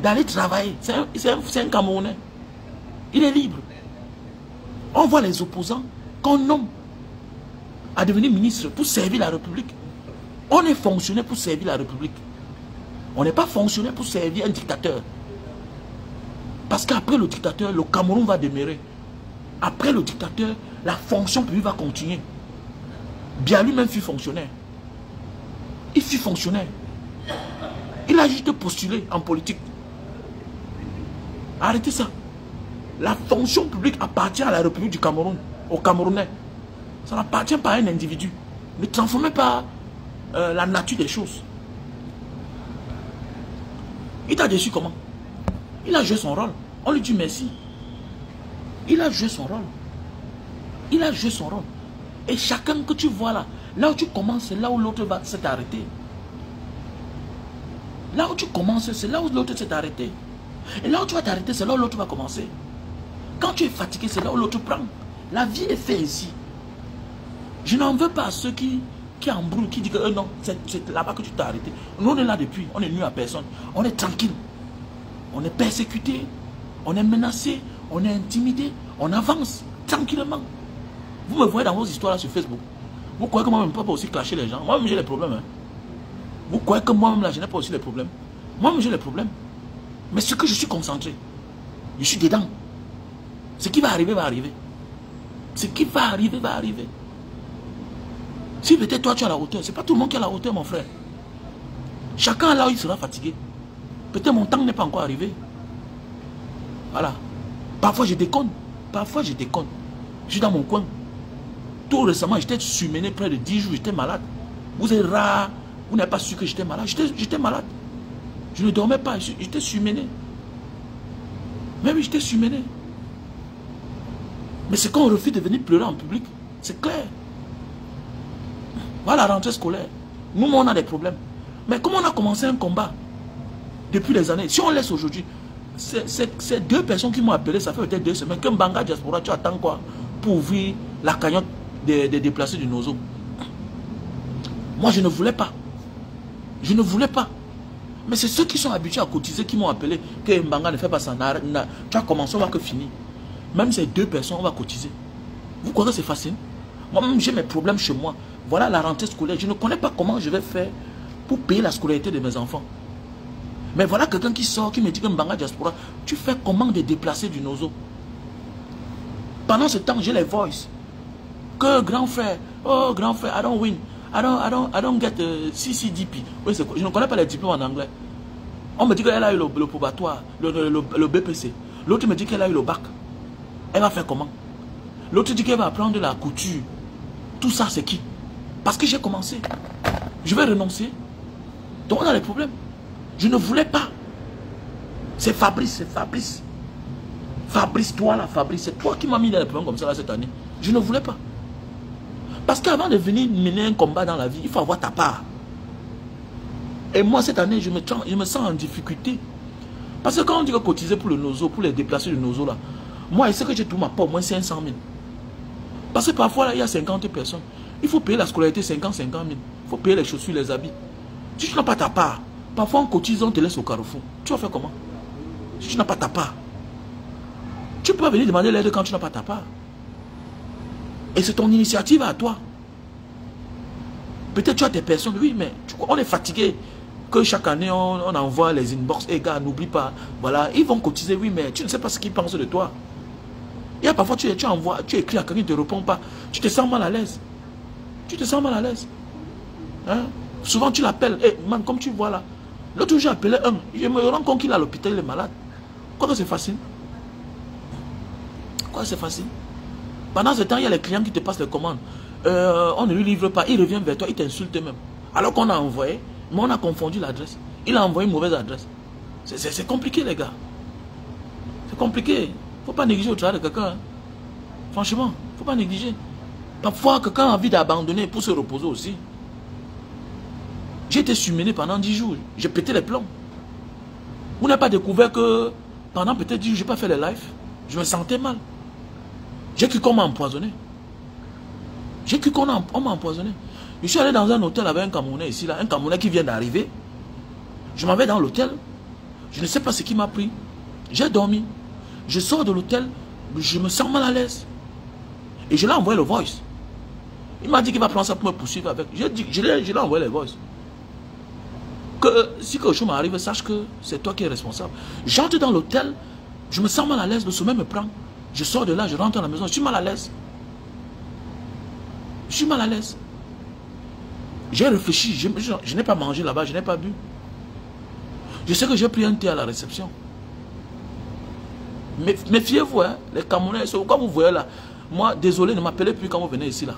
d'aller travailler. C'est un Camerounais. Il est libre. On voit les opposants qu'on nomme à devenir ministre pour servir la République. On est fonctionnaire pour servir la République. On n'est pas fonctionnaire pour servir un dictateur. Parce qu'après le dictateur, le Cameroun va demeurer. Après le dictateur, la fonction publique va continuer. Bien lui-même fut fonctionnaire. Il fut fonctionnaire. Il a juste postulé en politique. Arrêtez ça. La fonction publique appartient à la République du Cameroun, aux Camerounais. Ça n'appartient pas à un individu. Ne transformez pas la nature des choses. Il t'a déçu comment? Il a joué son rôle. On lui dit merci. Il a joué son rôle. Il a joué son rôle. Et chacun que tu vois là, là où tu commences, c'est là où l'autre va s'être arrêté. Là où tu commences, c'est là où l'autre s'est arrêté. Et là où tu vas t'arrêter, c'est là où l'autre va commencer. Quand tu es fatigué, c'est là où l'autre prend. La vie est faite ici. Je n'en veux pas à ceux qui embrouillent, qui disent que non, c'est là-bas que tu t'es arrêté. Nous, on est là depuis, on est nu à personne. On est tranquille. On est persécuté, on est menacé, on est intimidé, on avance tranquillement. Vous me voyez dans vos histoires là sur Facebook. Vous croyez que moi-même je ne peux pas aussi clasher les gens? Moi-même j'ai les problèmes. Hein. Vous croyez que moi-même là je n'ai pas aussi les problèmes? Moi-même j'ai les problèmes. Mais ce que je suis concentré, je suis dedans. Ce qui va arriver, va arriver. Ce qui va arriver, va arriver. Si peut-être toi tu es à la hauteur, ce n'est pas tout le monde qui est à la hauteur, mon frère. Chacun là où il sera fatigué. Peut-être mon temps n'est pas encore arrivé. Voilà. Parfois je déconne. Parfois je déconne. Je suis dans mon coin. Tout récemment, j'étais surmené près de 10 jours, j'étais malade. Vous êtes rare, vous n'avez pas su que j'étais malade. J'étais malade. Je ne dormais pas, j'étais surmené. Même j'étais surmené. Mais c'est quand on refuse de venir pleurer en public. C'est clair. Voilà la rentrée scolaire. Nous, on a des problèmes. Mais comment on a commencé un combat depuis des années? Si on laisse aujourd'hui, c'est deux personnes qui m'ont appelé, ça fait peut-être 2 semaines, que Mbanga Diaspora, tu attends quoi pour ouvrir la cagnotte des déplacés du Nozo? Moi, je ne voulais pas. Je ne voulais pas. Mais c'est ceux qui sont habitués à cotiser qui m'ont appelé que Mbanga ne fait pas ça. Tu as commencé, on va que finir. Même ces 2 personnes, on va cotiser. Vous croyez que c'est facile? Moi-même, j'ai mes problèmes chez moi. Voilà la rentrée scolaire. Je ne connais pas comment je vais faire pour payer la scolarité de mes enfants. Mais voilà quelqu'un qui sort, qui me dit que Mbanga Diaspora, tu fais comment de déplacer du Nozo? Pendant ce temps, j'ai les voices. Que grand frère, oh grand frère, I don't win. I don't get CCDP. Oui, je ne connais pas les diplômes en anglais. On me dit qu'elle a eu le probatoire, le BPC. L'autre me dit qu'elle a eu le bac. Elle va faire comment? L'autre dit qu'elle va apprendre la couture. Tout ça, c'est qui? Parce que j'ai commencé. Je vais renoncer. Donc on a des problèmes. Je ne voulais pas. C'est Fabrice, c'est Fabrice. Fabrice, toi là, Fabrice, c'est toi qui m'as mis dans les problèmes comme ça là, cette année. Je ne voulais pas. Parce qu'avant de venir mener un combat dans la vie, il faut avoir ta part. Et moi, cette année, je me sens en difficulté. Parce que quand on dit que cotiser pour le Nozo, pour les déplacés du Nozo là, moi, je sais que j'ai tout ma part, au moins 500 000. Parce que parfois, là, il y a 50 personnes. Il faut payer la scolarité 50 000. Il faut payer les chaussures, les habits. Si tu n'as pas ta part, parfois on cotise, on te laisse au carrefour. Tu vas faire comment? Si tu n'as pas ta part. Tu peux venir demander l'aide quand tu n'as pas ta part. Et c'est ton initiative à toi. Peut-être tu as des personnes, oui, mais on est fatigué. Que chaque année, on envoie les inbox. Et gars, n'oublie pas. Voilà, ils vont cotiser, oui, mais tu ne sais pas ce qu'ils pensent de toi. Il y a parfois, tu envoies, tu écris à quelqu'un, il ne te répond pas. Tu te sens mal à l'aise. Tu te sens mal à l'aise. Hein? Souvent, tu l'appelles. Hey, man, comme tu vois là. L'autre jour, j'ai appelé un. Je me rends compte qu'il est à l'hôpital, il est malade. Quoi que c'est facile? Quoi que c'est facile? Pendant ce temps, il y a les clients qui te passent les commandes. On ne lui livre pas. Il revient vers toi, il t'insulte même. Alors qu'on a envoyé, mais on a confondu l'adresse. Il a envoyé une mauvaise adresse. C'est compliqué, les gars. C'est compliqué. Il ne faut pas négliger le travail de quelqu'un. Hein. Franchement, il ne faut pas négliger. Parfois, quelqu'un a envie d'abandonner pour se reposer aussi. J'ai été surmené pendant 10 jours. J'ai pété les plombs. Vous n'avez pas découvert que pendant peut-être 10 jours, je n'ai pas fait les lives. Je me sentais mal. J'ai cru qu'on m'a empoisonné. J'ai cru qu'on m'a empoisonné. Je suis allé dans un hôtel avec un Camerounais ici, là, un Camerounais qui vient d'arriver. Je m'en vais dans l'hôtel. Je ne sais pas ce qui m'a pris. J'ai dormi. Je sors de l'hôtel. Je me sens mal à l'aise. Et je lui ai envoyé le voice. Il m'a dit qu'il va prendre ça pour me poursuivre avec. Je lui ai envoyé le voice. Que si quelque chose m'arrive, sache que c'est toi qui es responsable. J'entre dans l'hôtel. Je me sens mal à l'aise. Le sommeil me prend. Je sors de là, je rentre à la maison. Je suis mal à l'aise. Je suis mal à l'aise. J'ai réfléchi. Je n'ai pas mangé là-bas. Je n'ai pas bu. Je sais que j'ai pris un thé à la réception. Mais méfiez-vous, hein, les Camerounais. Quand vous voyez là, moi, désolé, ne m'appelez plus quand vous venez ici là.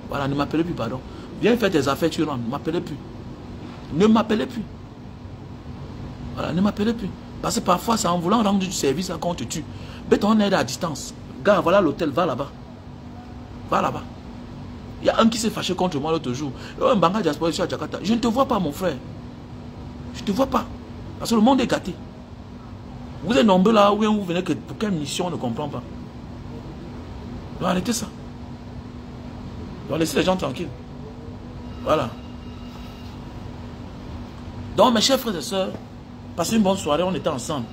Voilà, ne m'appelez plus, pardon. Viens faire tes affaires, tu rentres. Ne m'appelez plus. Ne m'appelez plus. Voilà, ne m'appelez plus. Parce que parfois, c'est en voulant rendre du service qu'on te tue. Mais ton aide à distance. Gars, voilà l'hôtel, va là-bas. Va là-bas. Il y a un qui s'est fâché contre moi l'autre jour. Oh, Mbanga Diaspora, je suis à Jakarta. Je ne te vois pas, mon frère. Je ne te vois pas. Parce que le monde est gâté. Vous êtes nombreux là où vous venez pour quelle mission, on ne comprend pas. Donc arrêtez ça. Donc laissez les gens tranquilles. Voilà. Donc mes chers frères et sœurs, passez une bonne soirée, on était ensemble.